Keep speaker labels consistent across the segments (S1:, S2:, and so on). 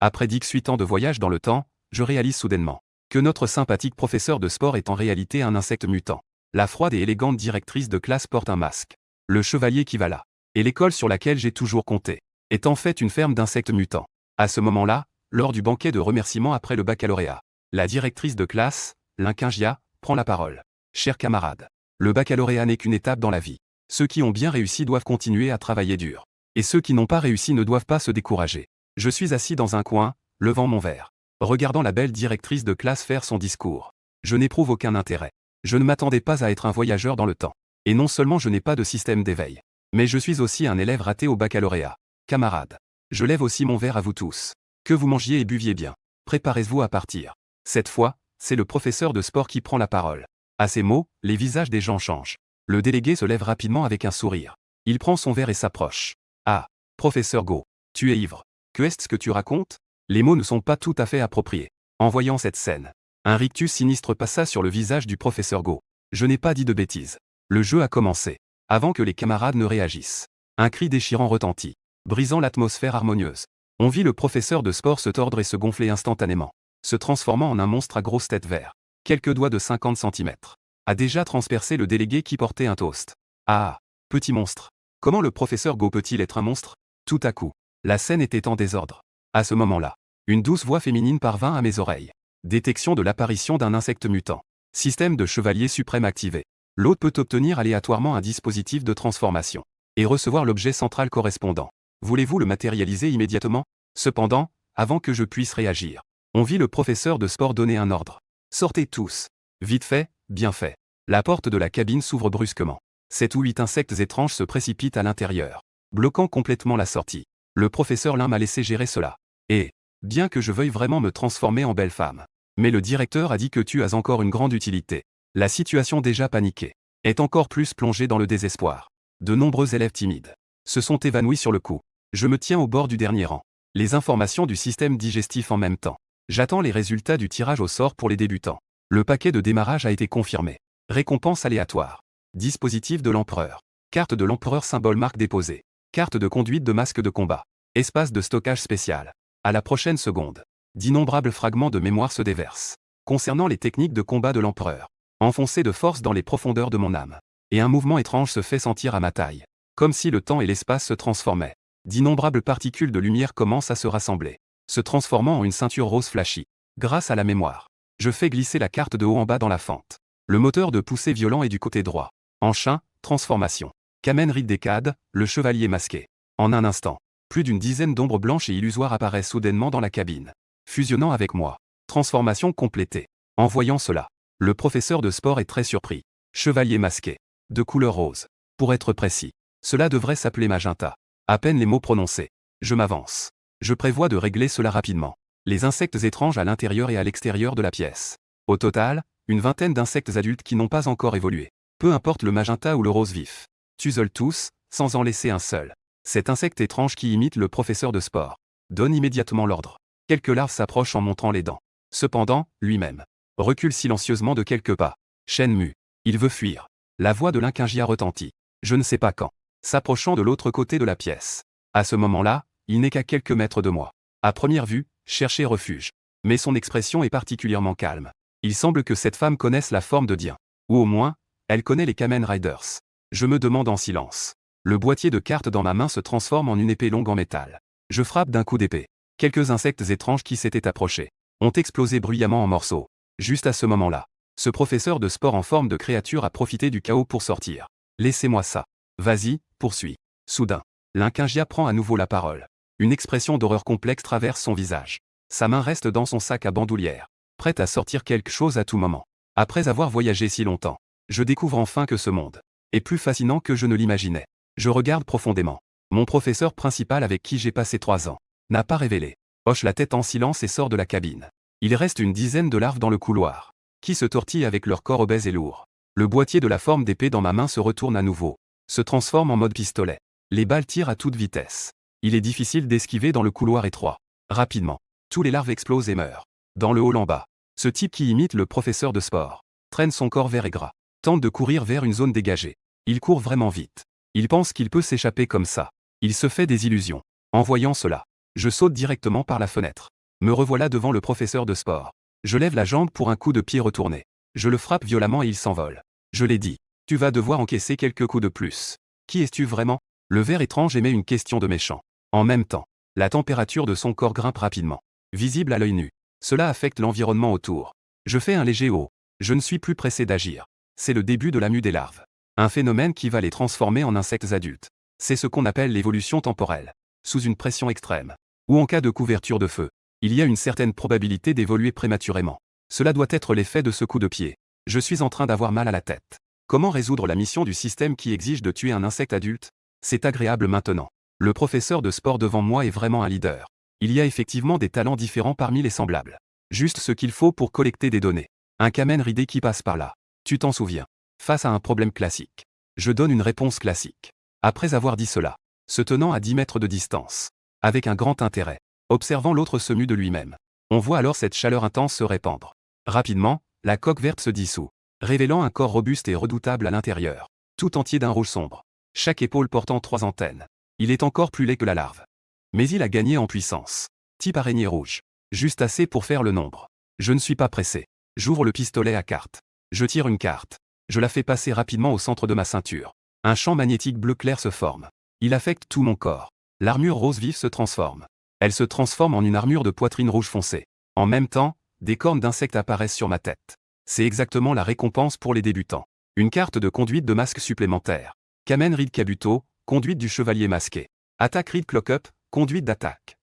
S1: Après 18 ans de voyage dans le temps, je réalise soudainement que notre sympathique professeur de sport est en réalité un insecte mutant. La froide et élégante directrice de classe porte un masque. Le chevalier qui va là. Et l'école sur laquelle j'ai toujours compté est en fait une ferme d'insectes mutants. À ce moment-là, lors du banquet de remerciements après le baccalauréat, la directrice de classe, Linkingia, prend la parole. Chers camarades, le baccalauréat n'est qu'une étape dans la vie. Ceux qui ont bien réussi doivent continuer à travailler dur. Et ceux qui n'ont pas réussi ne doivent pas se décourager. Je suis assis dans un coin, levant mon verre, regardant la belle directrice de classe faire son discours. Je n'éprouve aucun intérêt. Je ne m'attendais pas à être un voyageur dans le temps. Et non seulement je n'ai pas de système d'éveil, mais je suis aussi un élève raté au baccalauréat. Camarades, je lève aussi mon verre à vous tous. Que vous mangiez et buviez bien. Préparez-vous à partir. Cette fois, c'est le professeur de sport qui prend la parole. À ces mots, les visages des gens changent. Le délégué se lève rapidement avec un sourire. Il prend son verre et s'approche. Ah, professeur Go, tu es ivre. Que est-ce que tu racontes? Les mots ne sont pas tout à fait appropriés. En voyant cette scène, un rictus sinistre passa sur le visage du professeur Go. Je n'ai pas dit de bêtises. Le jeu a commencé. Avant que les camarades ne réagissent. Un cri déchirant retentit, brisant l'atmosphère harmonieuse. On vit le professeur de sport se tordre et se gonfler instantanément, se transformant en un monstre à grosse tête vert. Quelques doigts de 50 cm. A déjà transpercé le délégué qui portait un toast. Ah, petit monstre. Comment le professeur Go peut-il être un monstre? Tout à coup, la scène était en désordre. À ce moment-là, une douce voix féminine parvint à mes oreilles. Détection de l'apparition d'un insecte mutant. Système de chevalier suprême activé. L'hôte peut obtenir aléatoirement un dispositif de transformation et recevoir l'objet central correspondant. Voulez-vous le matérialiser immédiatement? Cependant, avant que je puisse réagir, on vit le professeur de sport donner un ordre. Sortez tous. Vite fait, bien fait. La porte de la cabine s'ouvre brusquement. 7 ou 8 insectes étranges se précipitent à l'intérieur, bloquant complètement la sortie. Le professeur Lin m'a laissé gérer cela. Et, bien que je veuille vraiment me transformer en belle femme, mais le directeur a dit que tu as encore une grande utilité. La situation déjà paniquée est encore plus plongée dans le désespoir. De nombreux élèves timides se sont évanouis sur le coup. Je me tiens au bord du dernier rang. Les informations du système digestif en même temps. J'attends les résultats du tirage au sort pour les débutants. Le paquet de démarrage a été confirmé. Récompense aléatoire. Dispositif de l'empereur. Carte de l'empereur symbole marque déposée. Carte de conduite de masque de combat. Espace de stockage spécial. À la prochaine seconde. D'innombrables fragments de mémoire se déversent. Concernant les techniques de combat de l'empereur. Enfoncé de force dans les profondeurs de mon âme. Et un mouvement étrange se fait sentir à ma taille. Comme si le temps et l'espace se transformaient. D'innombrables particules de lumière commencent à se rassembler, se transformant en une ceinture rose flashy. Grâce à la mémoire, je fais glisser la carte de haut en bas dans la fente. Le moteur de poussée violent est du côté droit. Enchin, transformation. Kamen Riddekad, le chevalier masqué. En un instant, plus d'une dizaine d'ombres blanches et illusoires apparaissent soudainement dans la cabine, fusionnant avec moi. Transformation complétée. En voyant cela, le professeur de sport est très surpris. Chevalier masqué. De couleur rose. Pour être précis, cela devrait s'appeler magenta. À peine les mots prononcés. Je m'avance. Je prévois de régler cela rapidement. Les insectes étranges à l'intérieur et à l'extérieur de la pièce. Au total, une vingtaine d'insectes adultes qui n'ont pas encore évolué. Peu importe le magenta ou le rose vif. Tuisolent tous, sans en laisser un seul. Cet insecte étrange qui imite le professeur de sport donne immédiatement l'ordre. Quelques larves s'approchent en montrant les dents. Cependant, lui-même recule silencieusement de quelques pas. Shenmue. Il veut fuir. La voix de Linkingia retentit. Je ne sais pas quand. S'approchant de l'autre côté de la pièce. À ce moment-là, il n'est qu'à quelques mètres de moi. À première vue, chercher refuge. Mais son expression est particulièrement calme. Il semble que cette femme connaisse la forme de Dien. Ou au moins, elle connaît les Kamen Riders. Je me demande en silence. Le boîtier de cartes dans ma main se transforme en une épée longue en métal. Je frappe d'un coup d'épée. Quelques insectes étranges qui s'étaient approchés ont explosé bruyamment en morceaux. Juste à ce moment-là, ce professeur de sport en forme de créature a profité du chaos pour sortir. Laissez-moi ça. Vas-y, poursuis. Soudain, Linkingia prend à nouveau la parole. Une expression d'horreur complexe traverse son visage. Sa main reste dans son sac à bandoulière, prête à sortir quelque chose à tout moment. Après avoir voyagé si longtemps, je découvre enfin que ce monde est plus fascinant que je ne l'imaginais. Je regarde profondément. Mon professeur principal avec qui j'ai passé 3 ans n'a pas révélé. Hoche la tête en silence et sort de la cabine. Il reste une dizaine de larves dans le couloir, qui se tortillent avec leur corps obèse et lourd. Le boîtier de la forme d'épée dans ma main se retourne à nouveau. Se transforme en mode pistolet. Les balles tirent à toute vitesse. Il est difficile d'esquiver dans le couloir étroit. Rapidement, tous les larves explosent et meurent. Dans le hall en bas, ce type qui imite le professeur de sport traîne son corps vert et gras, tente de courir vers une zone dégagée. Il court vraiment vite. Il pense qu'il peut s'échapper comme ça. Il se fait des illusions. En voyant cela, Je saute directement par la fenêtre. Me revoilà devant le professeur de sport. Je lève la jambe pour un coup de pied retourné. Je le frappe violemment et il s'envole. Je l'ai dit. Tu vas devoir encaisser quelques coups de plus. Qui es-tu vraiment? Le ver étrange émet une question de méchant. En même temps, la température de son corps grimpe rapidement. Visible à l'œil nu. Cela affecte l'environnement autour. Je fais un léger haut. Je ne suis plus pressé d'agir. C'est le début de la mue des larves. Un phénomène qui va les transformer en insectes adultes. C'est ce qu'on appelle l'évolution temporelle. Sous une pression extrême, ou en cas de couverture de feu, il y a une certaine probabilité d'évoluer prématurément. Cela doit être l'effet de ce coup de pied. Je suis en train d'avoir mal à la tête. Comment résoudre la mission du système qui exige de tuer un insecte adulte? C'est agréable maintenant. Le professeur de sport devant moi est vraiment un leader. Il y a effectivement des talents différents parmi les semblables. Juste ce qu'il faut pour collecter des données. Un Kamen Rider qui passe par là. Tu t'en souviens. Face à un problème classique. Je donne une réponse classique. Après avoir dit cela, se tenant à 10 mètres de distance, avec un grand intérêt, observant l'autre se mue de lui-même. On voit alors cette chaleur intense se répandre. Rapidement, la coque verte se dissout, révélant un corps robuste et redoutable à l'intérieur, tout entier d'un rouge sombre. Chaque épaule portant 3 antennes. Il est encore plus laid que la larve. Mais il a gagné en puissance. Type araignée rouge. Juste assez pour faire le nombre. Je ne suis pas pressé. J'ouvre le pistolet à carte. Je tire une carte. Je la fais passer rapidement au centre de ma ceinture. Un champ magnétique bleu clair se forme. Il affecte tout mon corps. L'armure rose vif se transforme. Elle se transforme en une armure de poitrine rouge foncé. En même temps, des cornes d'insectes apparaissent sur ma tête. C'est exactement la récompense pour les débutants. Une carte de conduite de masque supplémentaire. Kamen Rider Kabuto, conduite du chevalier masqué. Attaque Rider Clock Up, conduite d'attaque.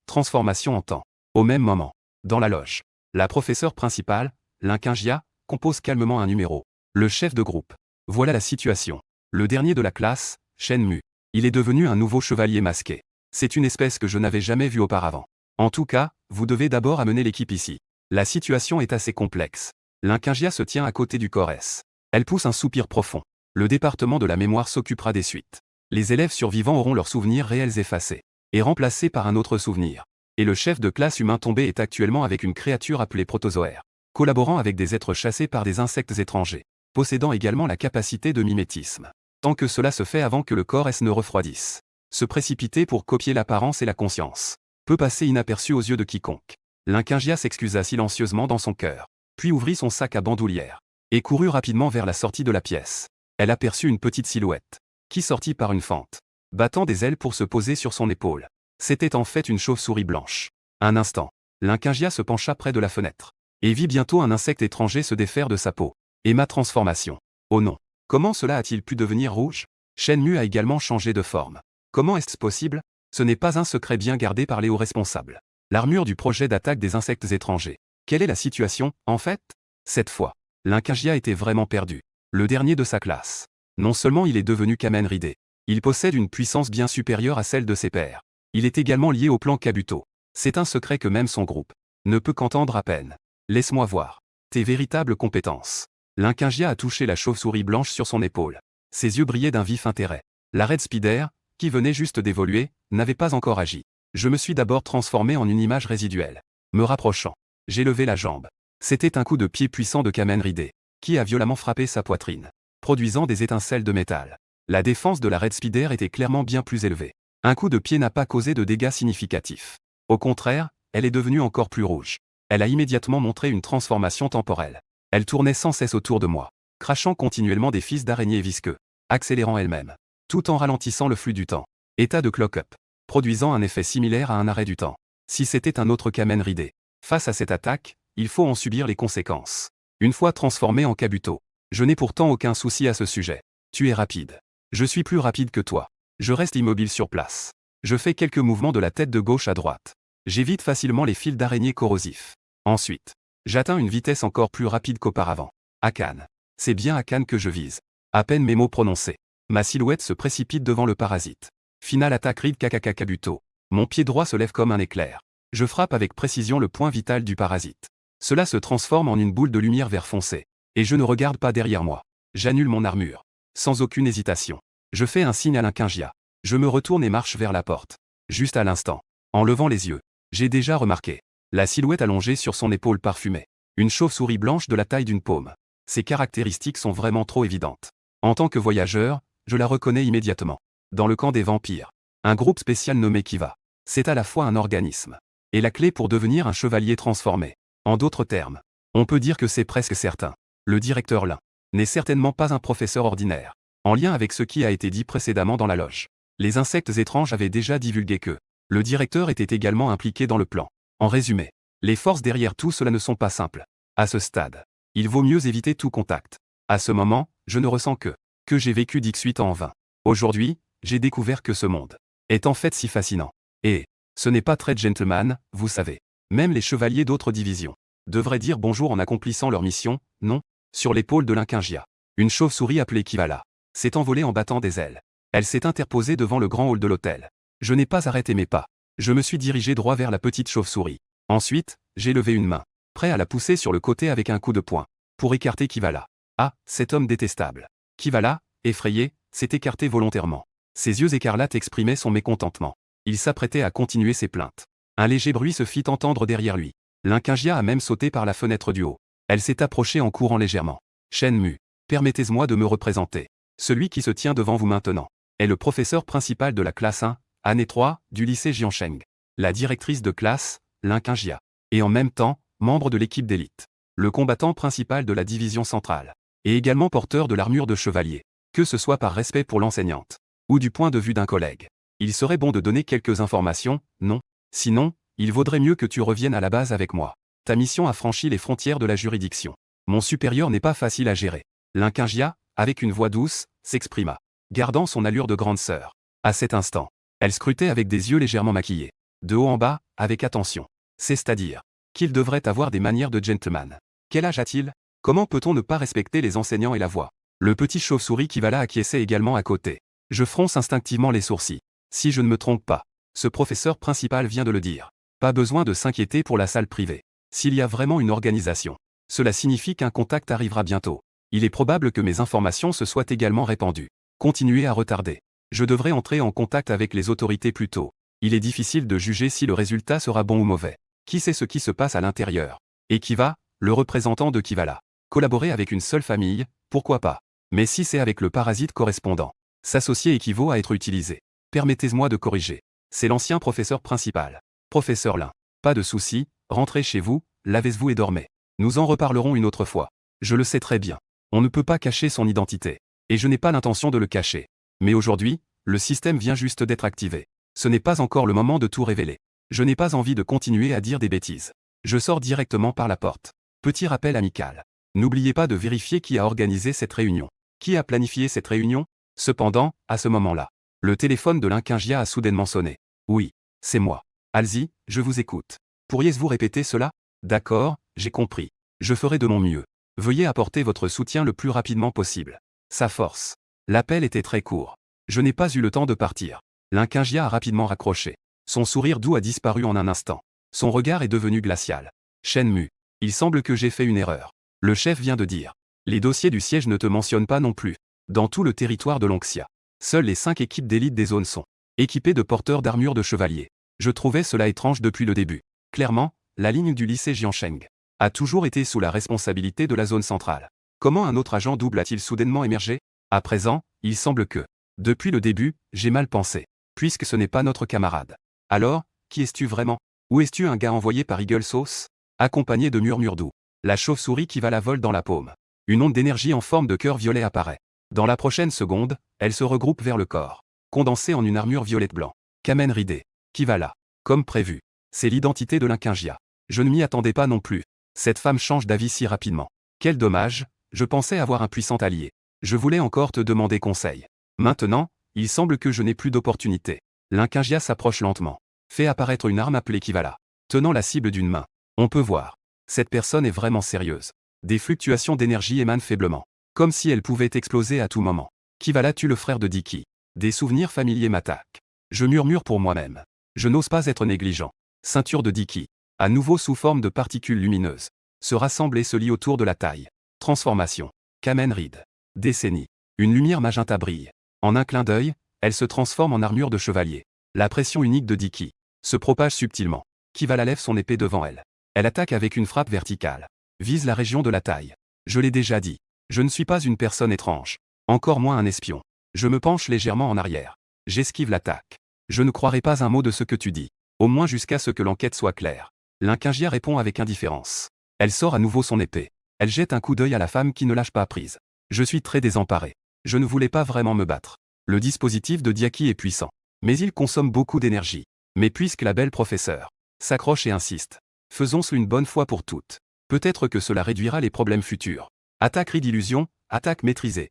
S1: Transformation en temps. Au même moment, dans la loge, la professeure principale, Linkingia, compose calmement un numéro. Le chef de groupe. Voilà la situation. Le dernier de la classe, Shenmue. Il est devenu un nouveau chevalier masqué. C'est une espèce que je n'avais jamais vue auparavant. En tout cas, vous devez d'abord amener l'équipe ici. La situation est assez complexe. Linkingia se tient à côté du corps S. Elle pousse un soupir profond. Le département de la mémoire s'occupera des suites. Les élèves survivants auront leurs souvenirs réels effacés et remplacés par un autre souvenir. Et le chef de classe humain tombé est actuellement avec une créature appelée protozoaire, collaborant avec des êtres chassés par des insectes étrangers, possédant également la capacité de mimétisme. Tant que cela se fait avant que le corps S ne refroidisse. Se précipiter pour copier l'apparence et la conscience peut passer inaperçu aux yeux de quiconque. Linkingia s'excusa silencieusement dans son cœur, puis ouvrit son sac à bandoulière et courut rapidement vers la sortie de la pièce. Elle aperçut une petite silhouette qui sortit par une fente, battant des ailes pour se poser sur son épaule. C'était en fait une chauve-souris blanche. Un instant, Linkingia se pencha près de la fenêtre et vit bientôt un insecte étranger se défaire de sa peau. Et ma transformation. Oh non. Comment cela a-t-il pu devenir rouge? Shenmue a également changé de forme. Comment est-ce possible? Ce n'est pas un secret bien gardé par les hauts responsables. L'armure du projet d'attaque des insectes étrangers. Quelle est la situation, en fait? Cette fois, Linkingia était vraiment perdu. Le dernier de sa classe. Non seulement il est devenu Kamen Rider, il possède une puissance bien supérieure à celle de ses pairs. Il est également lié au plan Kabuto. C'est un secret que même son groupe ne peut qu'entendre à peine. Laisse-moi voir tes véritables compétences. Linkingia a touché la chauve-souris blanche sur son épaule. Ses yeux brillaient d'un vif intérêt. La Red Spider, qui venait juste d'évoluer, n'avait pas encore agi. Je me suis d'abord transformé en une image résiduelle. Me rapprochant, j'ai levé la jambe. C'était un coup de pied puissant de Kamen Rider, qui a violemment frappé sa poitrine, produisant des étincelles de métal. La défense de la Red Spider était clairement bien plus élevée. Un coup de pied n'a pas causé de dégâts significatifs. Au contraire, elle est devenue encore plus rouge. Elle a immédiatement montré une transformation temporelle. Elle tournait sans cesse autour de moi, crachant continuellement des fils d'araignées visqueux, accélérant elle-même, tout en ralentissant le flux du temps. État de clock-up, produisant un effet similaire à un arrêt du temps. Si c'était un autre Kamen Rider, face à cette attaque, il faut en subir les conséquences. Une fois transformé en Kabuto, je n'ai pourtant aucun souci à ce sujet. Tu es rapide. Je suis plus rapide que toi. Je reste immobile sur place. Je fais quelques mouvements de la tête de gauche à droite. J'évite facilement les fils d'araignées corrosifs. Ensuite, j'atteins une vitesse encore plus rapide qu'auparavant. Akane. C'est bien Akane que je vise. À peine mes mots prononcés, ma silhouette se précipite devant le parasite. Finale attaque Rider Kakaka Kabuto. Mon pied droit se lève comme un éclair. Je frappe avec précision le point vital du parasite. Cela se transforme en une boule de lumière vert foncé. Et je ne regarde pas derrière moi. J'annule mon armure. Sans aucune hésitation. Je fais un signe à Linkingia. Je me retourne et marche vers la porte. Juste à l'instant, en levant les yeux, j'ai déjà remarqué la silhouette allongée sur son épaule parfumée. Une chauve-souris blanche de la taille d'une paume. Ses caractéristiques sont vraiment trop évidentes. En tant que voyageur, je la reconnais immédiatement. Dans le camp des vampires, un groupe spécial nommé Kiva C'est à la fois un organisme et la clé pour devenir un chevalier transformé. En d'autres termes, on peut dire que c'est presque certain. Le directeur Lin n'est certainement pas un professeur ordinaire. En lien avec ce qui a été dit précédemment dans la loge, les insectes étranges avaient déjà divulgué que le directeur était également impliqué dans le plan. En résumé, les forces derrière tout cela ne sont pas simples. À ce stade, il vaut mieux éviter tout contact. À ce moment, je ne ressens que j'ai vécu d'X8 en vain. Aujourd'hui, j'ai découvert que ce monde est en fait si fascinant. Et ce n'est pas très gentleman, vous savez. Même les chevaliers d'autres divisions devraient dire bonjour en accomplissant leur mission, non? Sur l'épaule de l'Inquingia, une chauve-souris appelée Kivala s'est envolée en battant des ailes. Elle s'est interposée devant le grand hall de l'hôtel. Je n'ai pas arrêté mes pas. Je me suis dirigé droit vers la petite chauve-souris. Ensuite, j'ai levé une main, prêt à la pousser sur le côté avec un coup de poing, pour écarter Kivala. Ah, cet homme détestable. Kivala, effrayé, s'est écarté volontairement. Ses yeux écarlates exprimaient son mécontentement. Il s'apprêtait à continuer ses plaintes. Un léger bruit se fit entendre derrière lui. L'Inquingia a même sauté par la fenêtre du haut. Elle s'est approchée en courant légèrement. Shenmu, permettez-moi de me représenter. Celui qui se tient devant vous maintenant est le professeur principal de la classe 1, année 3, du lycée Jiansheng. La directrice de classe, l'Inquingia. Et en même temps, membre de l'équipe d'élite. Le combattant principal de la division centrale. Et également porteur de l'armure de chevalier. Que ce soit par respect pour l'enseignante, ou du point de vue d'un collègue. Il serait bon de donner quelques informations, non? Sinon, il vaudrait mieux que tu reviennes à la base avec moi. Ta mission a franchi les frontières de la juridiction. Mon supérieur n'est pas facile à gérer. L'Inquingia, avec une voix douce, s'exprima, gardant son allure de grande sœur. À cet instant, elle scrutait avec des yeux légèrement maquillés. De haut en bas, avec attention. C'est-à-dire qu'il devrait avoir des manières de gentleman. Quel âge a-t-il? Comment peut-on ne pas respecter les enseignants et la voix? Le petit chauve-souris Kivala acquiesçait également à côté. Je fronce instinctivement les sourcils. Si je ne me trompe pas, ce professeur principal vient de le dire. Pas besoin de s'inquiéter pour la salle privée. S'il y a vraiment une organisation, cela signifie qu'un contact arrivera bientôt. Il est probable que mes informations se soient également répandues. Continuez à retarder. Je devrais entrer en contact avec les autorités plus tôt. Il est difficile de juger si le résultat sera bon ou mauvais. Qui sait ce qui se passe à l'intérieur? Et Kiva, le représentant de Kivala. Collaborer avec une seule famille, pourquoi pas? Mais si c'est avec le parasite correspondant, s'associer équivaut à être utilisé. Permettez-moi de corriger. C'est l'ancien professeur principal. Professeur Lin. Pas de souci, rentrez chez vous, lavez-vous et dormez. Nous en reparlerons une autre fois. Je le sais très bien. On ne peut pas cacher son identité. Et je n'ai pas l'intention de le cacher. Mais aujourd'hui, le système vient juste d'être activé. Ce n'est pas encore le moment de tout révéler. Je n'ai pas envie de continuer à dire des bêtises. Je sors directement par la porte. Petit rappel amical. N'oubliez pas de vérifier qui a organisé cette réunion. Qui a planifié cette réunion? Cependant, à ce moment-là, le téléphone de l'Inquingia a soudainement sonné. Oui, c'est moi. Allez-y, je vous écoute. Pourriez-vous répéter cela? D'accord, j'ai compris. Je ferai de mon mieux. Veuillez apporter votre soutien le plus rapidement possible. Sa force. L'appel était très court. Je n'ai pas eu le temps de partir. L'Inquingia a rapidement raccroché. Son sourire doux a disparu en un instant. Son regard est devenu glacial. Shenmu, il semble que j'ai fait une erreur. Le chef vient de dire. Les dossiers du siège ne te mentionnent pas non plus. Dans tout le territoire de Lonxia, seules les 5 équipes d'élite des zones sont équipées de porteurs d'armure de chevalier. Je trouvais cela étrange depuis le début. Clairement, la ligne du lycée Jiansheng a toujours été sous la responsabilité de la zone centrale. Comment un autre agent double a-t-il soudainement émergé? À présent, il semble que, depuis le début, j'ai mal pensé, puisque ce n'est pas notre camarade. Alors, qui es-tu vraiment? Ou es-tu un gars envoyé par Eagle Sauce? Accompagné de murmures doux. La chauve-souris qui va la vole dans la paume. Une onde d'énergie en forme de cœur violet apparaît. Dans la prochaine seconde, elle se regroupe vers le corps, condensée en une armure violette-blanc. Kamen ridée. Kivala. Comme prévu. C'est l'identité de l'Inquingia. Je ne m'y attendais pas non plus. Cette femme change d'avis si rapidement. Quel dommage, je pensais avoir un puissant allié. Je voulais encore te demander conseil. Maintenant, il semble que je n'ai plus d'opportunité. L'Inquingia s'approche lentement. Fait apparaître une arme appelée Kivala. Tenant la cible d'une main. On peut voir. Cette personne est vraiment sérieuse. Des fluctuations d'énergie émanent faiblement. Comme si elle pouvait exploser à tout moment. Kivala tue le frère de Diki. Des souvenirs familiers m'attaquent. Je murmure pour moi-même. Je n'ose pas être négligent. Ceinture de Diki. À nouveau sous forme de particules lumineuses. Se rassemble et se lie autour de la taille. Transformation. Kamen Ride. Décennie. Une lumière magenta brille. En un clin d'œil, elle se transforme en armure de chevalier. La pression unique de Diki se propage subtilement. Kivala lève son épée devant elle. Elle attaque avec une frappe verticale. Vise la région de la taille. Je l'ai déjà dit. Je ne suis pas une personne étrange. Encore moins un espion. Je me penche légèrement en arrière. J'esquive l'attaque. Je ne croirai pas un mot de ce que tu dis. Au moins jusqu'à ce que l'enquête soit claire. L'Inkingia répond avec indifférence. Elle sort à nouveau son épée. Elle jette un coup d'œil à la femme qui ne lâche pas prise. Je suis très désemparé. Je ne voulais pas vraiment me battre. Le dispositif de Diaki est puissant. Mais il consomme beaucoup d'énergie. Mais puisque la belle professeure s'accroche et insiste, faisons-ce une bonne fois pour toutes. Peut-être que cela réduira les problèmes futurs. Attaque d'illusion, attaque maîtrisée.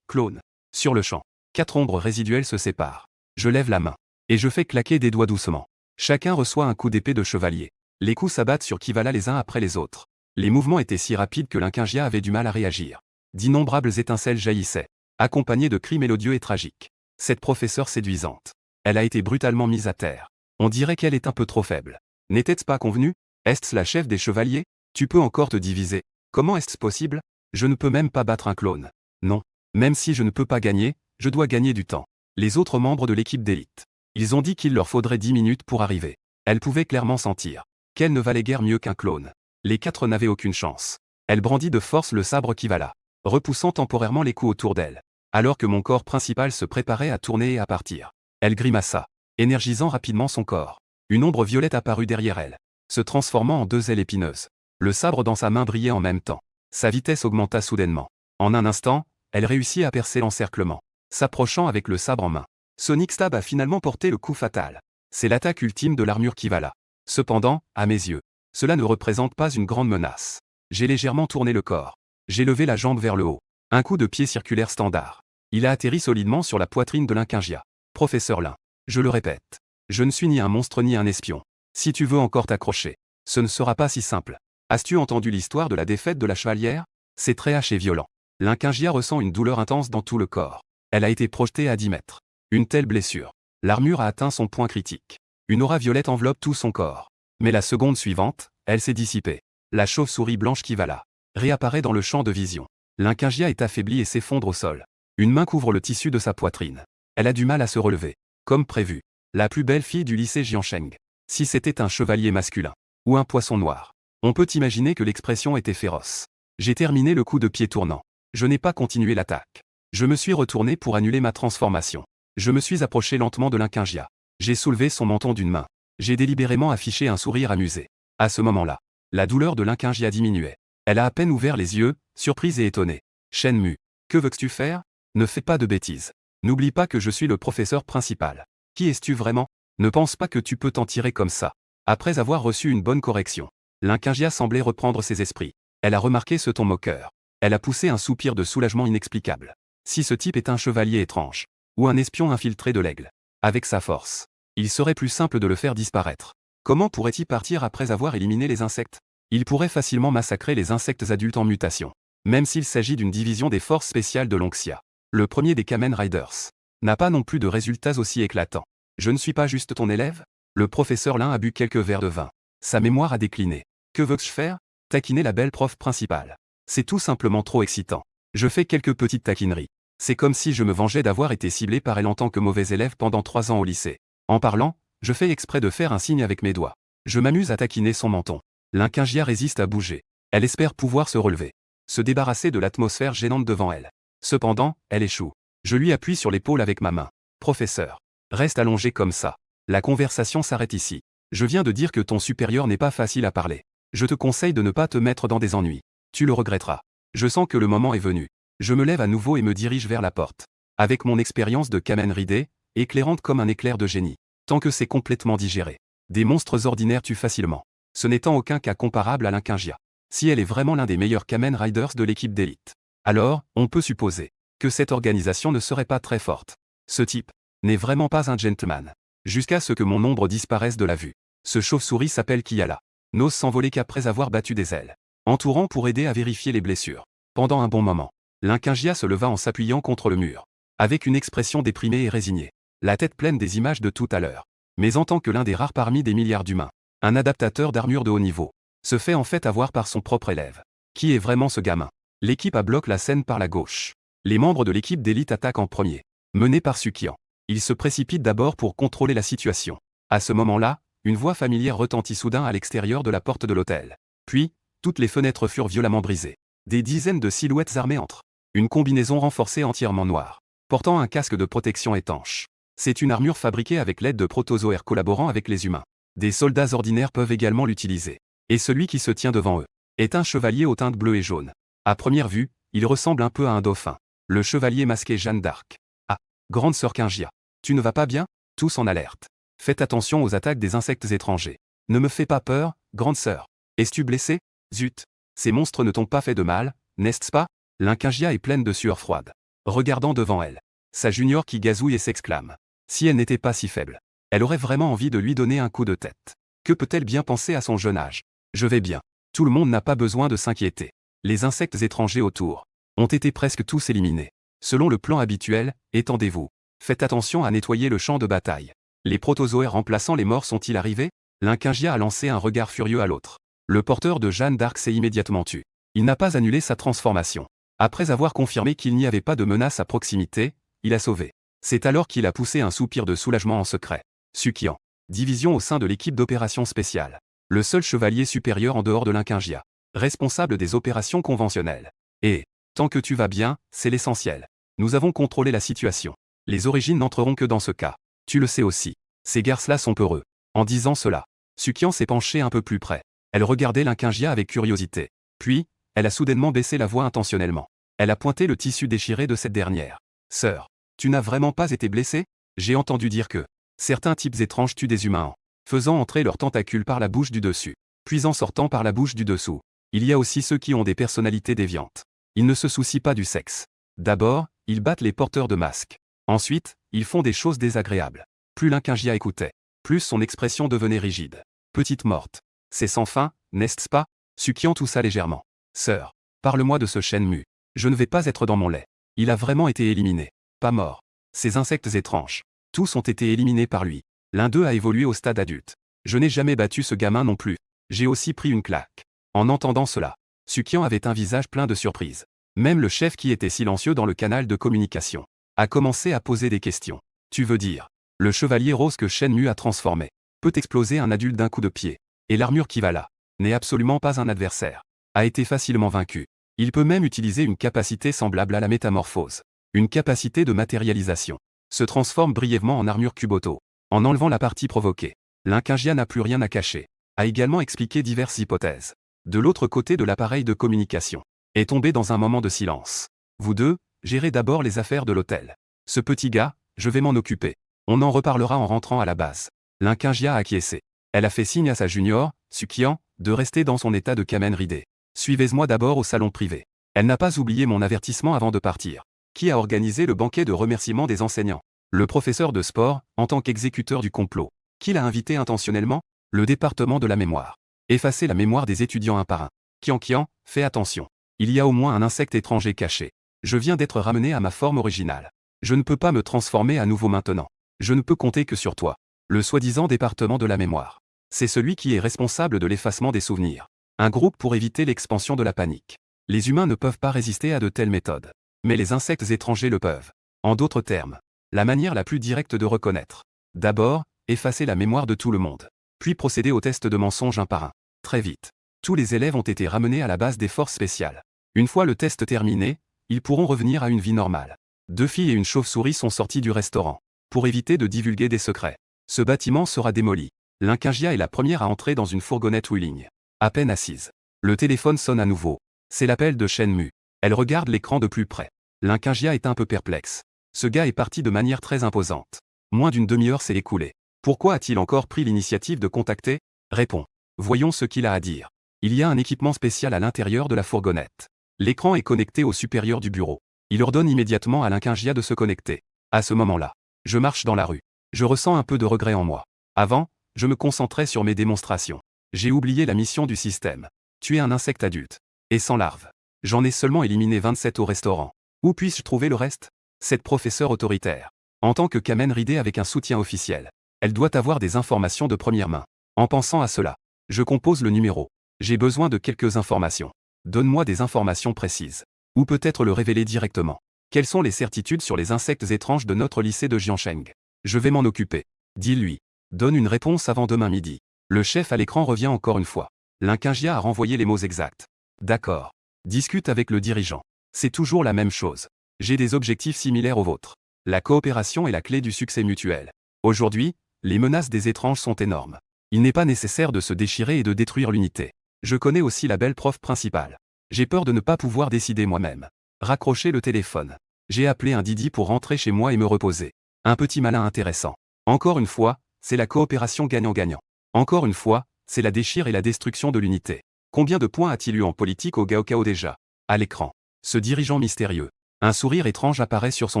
S1: Clone. Sur le champ. 4 ombres résiduelles se séparent. Je lève la main. Et je fais claquer des doigts doucement. Chacun reçoit un coup d'épée de chevalier. Les coups s'abattent sur Kivala les uns après les autres. Les mouvements étaient si rapides que l'Inkingia avait du mal à réagir. D'innombrables étincelles jaillissaient, accompagnées de cris mélodieux et tragiques. Cette professeure séduisante. Elle a été brutalement mise à terre. On dirait qu'elle est un peu trop faible. N'était-ce pas convenu? Est-ce la chef des chevaliers? Tu peux encore te diviser. Comment est-ce possible? Je ne peux même pas battre un clone. Non. Même si je ne peux pas gagner, je dois gagner du temps. Les autres membres de l'équipe d'élite. Ils ont dit qu'il leur faudrait 10 minutes pour arriver. Elle pouvait clairement sentir qu'elle ne valait guère mieux qu'un clone. Les 4 n'avaient aucune chance. Elle brandit de force le sabre Kivala, repoussant temporairement les coups autour d'elle. Alors que mon corps principal se préparait à tourner et à partir. Elle grimaça, énergisant rapidement son corps. Une ombre violette apparut derrière elle, se transformant en 2 ailes épineuses. Le sabre dans sa main brillait en même temps. Sa vitesse augmenta soudainement. En un instant, elle réussit à percer l'encerclement, s'approchant avec le sabre en main. Sonic Stab a finalement porté le coup fatal. C'est l'attaque ultime de l'armure Kivala. Cependant, à mes yeux, cela ne représente pas une grande menace. J'ai légèrement tourné le corps. J'ai levé la jambe vers le haut. Un coup de pied circulaire standard. Il a atterri solidement sur la poitrine de l'Inkingia. Professeur Lin. Je le répète. Je ne suis ni un monstre ni un espion. Si tu veux encore t'accrocher, ce ne sera pas si simple. As-tu entendu l'histoire de la défaite de la chevalière? C'est très haché et violent. L'Inkingia ressent une douleur intense dans tout le corps. Elle a été projetée à 10 mètres. Une telle blessure. L'armure a atteint son point critique. Une aura violette enveloppe tout son corps. Mais la seconde suivante, elle s'est dissipée. La chauve-souris blanche Kivala réapparaît dans le champ de vision. L'Inkingia est affaibli et s'effondre au sol. Une main couvre le tissu de sa poitrine. Elle a du mal à se relever. Comme prévu. La plus belle fille du lycée Jiansheng. Si c'était un chevalier masculin. Ou un poisson noir. On peut imaginer que l'expression était féroce. J'ai terminé le coup de pied tournant. Je n'ai pas continué l'attaque. Je me suis retourné pour annuler ma transformation. Je me suis approché lentement de l'Inkingia. J'ai soulevé son menton d'une main. J'ai délibérément affiché un sourire amusé. À ce moment-là, la douleur de l'Inkingia diminuait. Elle a à peine ouvert les yeux, surprise et étonnée. Shenmue, que veux-tu faire? Ne fais pas de bêtises. N'oublie pas que je suis le professeur principal. Qui es-tu vraiment? Ne pense pas que tu peux t'en tirer comme ça. Après avoir reçu une bonne correction, l'Inkingia semblait reprendre ses esprits. Elle a remarqué ce ton moqueur. Elle a poussé un soupir de soulagement inexplicable. Si ce type est un chevalier étrange, ou un espion infiltré de l'aigle, avec sa force, il serait plus simple de le faire disparaître. Comment pourrait-il partir après avoir éliminé les insectes? Il pourrait facilement massacrer les insectes adultes en mutation, même s'il s'agit d'une division des forces spéciales de l'Onxia. Le premier des Kamen Riders n'a pas non plus de résultats aussi éclatants. Je ne suis pas juste ton élève? Le professeur Lin a bu quelques verres de vin. Sa mémoire a décliné. Que veux-je faire? Taquiner la belle prof principale. C'est tout simplement trop excitant. Je fais quelques petites taquineries. C'est comme si je me vengeais d'avoir été ciblé par elle en tant que mauvais élève pendant 3 ans au lycée. En parlant, je fais exprès de faire un signe avec mes doigts. Je m'amuse à taquiner son menton. L'Inkingia résiste à bouger. Elle espère pouvoir se relever. Se débarrasser de l'atmosphère gênante devant elle. Cependant, elle échoue. Je lui appuie sur l'épaule avec ma main. Professeur. Reste allongé comme ça. La conversation s'arrête ici. Je viens de dire que ton supérieur n'est pas facile à parler. Je te conseille de ne pas te mettre dans des ennuis. Tu le regretteras. Je sens que le moment est venu. Je me lève à nouveau et me dirige vers la porte. Avec mon expérience de Kamen Rider, éclairante comme un éclair de génie. Tant que c'est complètement digéré. Des monstres ordinaires tuent facilement. Ce n'est en aucun cas comparable à l'Inkingia. Si elle est vraiment l'un des meilleurs Kamen Riders de l'équipe d'élite, alors, on peut supposer que cette organisation ne serait pas très forte. Ce type n'est vraiment pas un gentleman. Jusqu'à ce que mon ombre disparaisse de la vue. Ce chauve-souris s'appelle Kiala. N'ose s'envoler qu'après avoir battu des ailes. Entourant pour aider à vérifier les blessures. Pendant un bon moment, l'Inkingia se leva en s'appuyant contre le mur. Avec une expression déprimée et résignée. La tête pleine des images de tout à l'heure. Mais en tant que l'un des rares parmi des milliards d'humains, un adaptateur d'armure de haut niveau, se fait en fait avoir par son propre élève. Qui est vraiment ce gamin? L'équipe A bloque la scène par la gauche. Les membres de l'équipe d'élite attaquent en premier. Menés par Sukian. Ils se précipitent d'abord pour contrôler la situation. À ce moment-là, une voix familière retentit soudain à l'extérieur de la porte de l'hôtel. Puis, toutes les fenêtres furent violemment brisées. Des dizaines de silhouettes armées entrent. Une combinaison renforcée entièrement noire, portant un casque de protection étanche. C'est une armure fabriquée avec l'aide de protozoaires collaborant avec les humains. Des soldats ordinaires peuvent également l'utiliser. Et celui qui se tient devant eux est un chevalier aux teintes bleues et jaunes. À première vue, il ressemble un peu à un dauphin. Le chevalier masqué Jeanne d'Arc. Ah, grande sœur Kingia. Tu ne vas pas bien? Tous en alerte. Faites attention aux attaques des insectes étrangers. Ne me fais pas peur, grande sœur. Es-tu blessée? Zut. Ces monstres ne t'ont pas fait de mal, n'est-ce pas? L'Inkingia est pleine de sueur froide. Regardant devant elle. Sa junior qui gazouille et s'exclame. Si elle n'était pas si faible. Elle aurait vraiment envie de lui donner un coup de tête. Que peut-elle bien penser à son jeune âge? Je vais bien. Tout le monde n'a pas besoin de s'inquiéter. Les insectes étrangers autour ont été presque tous éliminés. Selon le plan habituel, étendez-vous. Faites attention à nettoyer le champ de bataille. Les protozoaires remplaçant les morts sont-ils arrivés? L'Inkingia a lancé un regard furieux à l'autre. Le porteur de Jeanne d'Arc s'est immédiatement tu. Il n'a pas annulé sa transformation. Après avoir confirmé qu'il n'y avait pas de menace à proximité, il a sauvé. C'est alors qu'il a poussé un soupir de soulagement en secret. Sukian. Division au sein de l'équipe d'opérations spéciales. Le seul chevalier supérieur en dehors de l'Inkingia. Responsable des opérations conventionnelles. Et, tant que tu vas bien, c'est l'essentiel. Nous avons contrôlé la situation. Les origines n'entreront que dans ce cas. Tu le sais aussi. Ces garces-là sont peureux. En disant cela, Sukian s'est penchée un peu plus près. Elle regardait l'Inkingia avec curiosité. Puis, elle a soudainement baissé la voix intentionnellement. Elle a pointé le tissu déchiré de cette dernière. Sœur, tu n'as vraiment pas été blessée? J'ai entendu dire que certains types étranges tuent des humains en faisant entrer leurs tentacules par la bouche du dessus, puis en sortant par la bouche du dessous. Il y a aussi ceux qui ont des personnalités déviantes. Ils ne se soucient pas du sexe. D'abord, ils battent les porteurs de masques. Ensuite, ils font des choses désagréables. Plus l'Inkingia écoutait, plus son expression devenait rigide. Petite morte. C'est sans fin, n'est-ce pas? Sukian toussa légèrement. Sœur, parle-moi de ce Shenmue. Je ne vais pas être dans mon lait. Il a vraiment été éliminé. Pas mort. Ces insectes étranges. Tous ont été éliminés par lui. L'un d'eux a évolué au stade adulte. Je n'ai jamais battu ce gamin non plus. J'ai aussi pris une claque. En entendant cela, Sukian avait un visage plein de surprise. Même le chef qui était silencieux dans le canal de communication a commencé à poser des questions. Tu veux dire, le chevalier rose que Shenmue a transformé peut exploser un adulte d'un coup de pied. Et l'armure qui va là n'est absolument pas un adversaire. A été facilement vaincu. Il peut même utiliser une capacité semblable à la métamorphose. Une capacité de matérialisation. Se transforme brièvement en armure Kuboto. En enlevant la partie provoquée. L'Inkingia n'a plus rien à cacher. A également expliqué diverses hypothèses. De l'autre côté de l'appareil de communication. Est tombé dans un moment de silence. Vous deux, gérez d'abord les affaires de l'hôtel. Ce petit gars, je vais m'en occuper. On en reparlera en rentrant à la base. L'Inkingia a acquiescé. Elle a fait signe à sa junior, Sukian, de rester dans son état de Kamen Ridé. Suivez-moi d'abord au salon privé. Elle n'a pas oublié mon avertissement avant de partir. Qui a organisé le banquet de remerciement des enseignants? Le professeur de sport, en tant qu'exécuteur du complot. Qui l'a invité intentionnellement? Le département de la mémoire. Effacez la mémoire des étudiants un par un. Kian, fais attention. Il y a au moins un insecte étranger caché. Je viens d'être ramené à ma forme originale. Je ne peux pas me transformer à nouveau maintenant. Je ne peux compter que sur toi. Le soi-disant département de la mémoire. C'est celui qui est responsable de l'effacement des souvenirs. Un groupe pour éviter l'expansion de la panique. Les humains ne peuvent pas résister à de telles méthodes. Mais les insectes étrangers le peuvent. En d'autres termes, la manière la plus directe de reconnaître. D'abord, effacer la mémoire de tout le monde. Puis procéder au test de mensonge un par un. Très vite. Tous les élèves ont été ramenés à la base des forces spéciales. Une fois le test terminé, ils pourront revenir à une vie normale. 2 filles et une chauve-souris sont sorties du restaurant. Pour éviter de divulguer des secrets. Ce bâtiment sera démoli. L'Inkingia est la première à entrer dans une fourgonnette Wheeling. À peine assise. Le téléphone sonne à nouveau. C'est l'appel de Shenmue. Elle regarde l'écran de plus près. L'Inkingia est un peu perplexe. Ce gars est parti de manière très imposante. Moins d'une demi-heure s'est écoulée. Pourquoi a-t-il encore pris l'initiative de contacter? Réponds. Voyons ce qu'il a à dire. Il y a un équipement spécial à l'intérieur de la fourgonnette. L'écran est connecté au supérieur du bureau. Il ordonne immédiatement à l'Inkingia de se connecter. À ce moment-là, je marche dans la rue. Je ressens un peu de regret en moi. Avant, je me concentrais sur mes démonstrations. J'ai oublié la mission du système. Tuer un insecte adulte. Et sans larves. J'en ai seulement éliminé 27 au restaurant. Où puis-je trouver le reste? Cette professeure autoritaire. En tant que Kamen Ridé avec un soutien officiel. Elle doit avoir des informations de première main. En pensant à cela, je compose le numéro. J'ai besoin de quelques informations. Donne-moi des informations précises. Ou peut-être le révéler directement. Quelles sont les certitudes sur les insectes étranges de notre lycée de Jiansheng? Je vais m'en occuper. Dis-lui. Donne une réponse avant demain midi. Le chef à l'écran revient encore une fois. L'Inkingia a renvoyé les mots exacts. D'accord. Discute avec le dirigeant. C'est toujours la même chose. J'ai des objectifs similaires aux vôtres. La coopération est la clé du succès mutuel. Aujourd'hui, les menaces des étranges sont énormes. Il n'est pas nécessaire de se déchirer et de détruire l'unité. Je connais aussi la belle prof principale. J'ai peur de ne pas pouvoir décider moi-même. Raccrocher le téléphone. J'ai appelé un Didi pour rentrer chez moi et me reposer. Un petit malin intéressant. Encore une fois, c'est la coopération gagnant-gagnant. Encore une fois, c'est la déchire et la destruction de l'unité. Combien de points a-t-il eu en politique au Gaokao déjà? À l'écran. Ce dirigeant mystérieux. Un sourire étrange apparaît sur son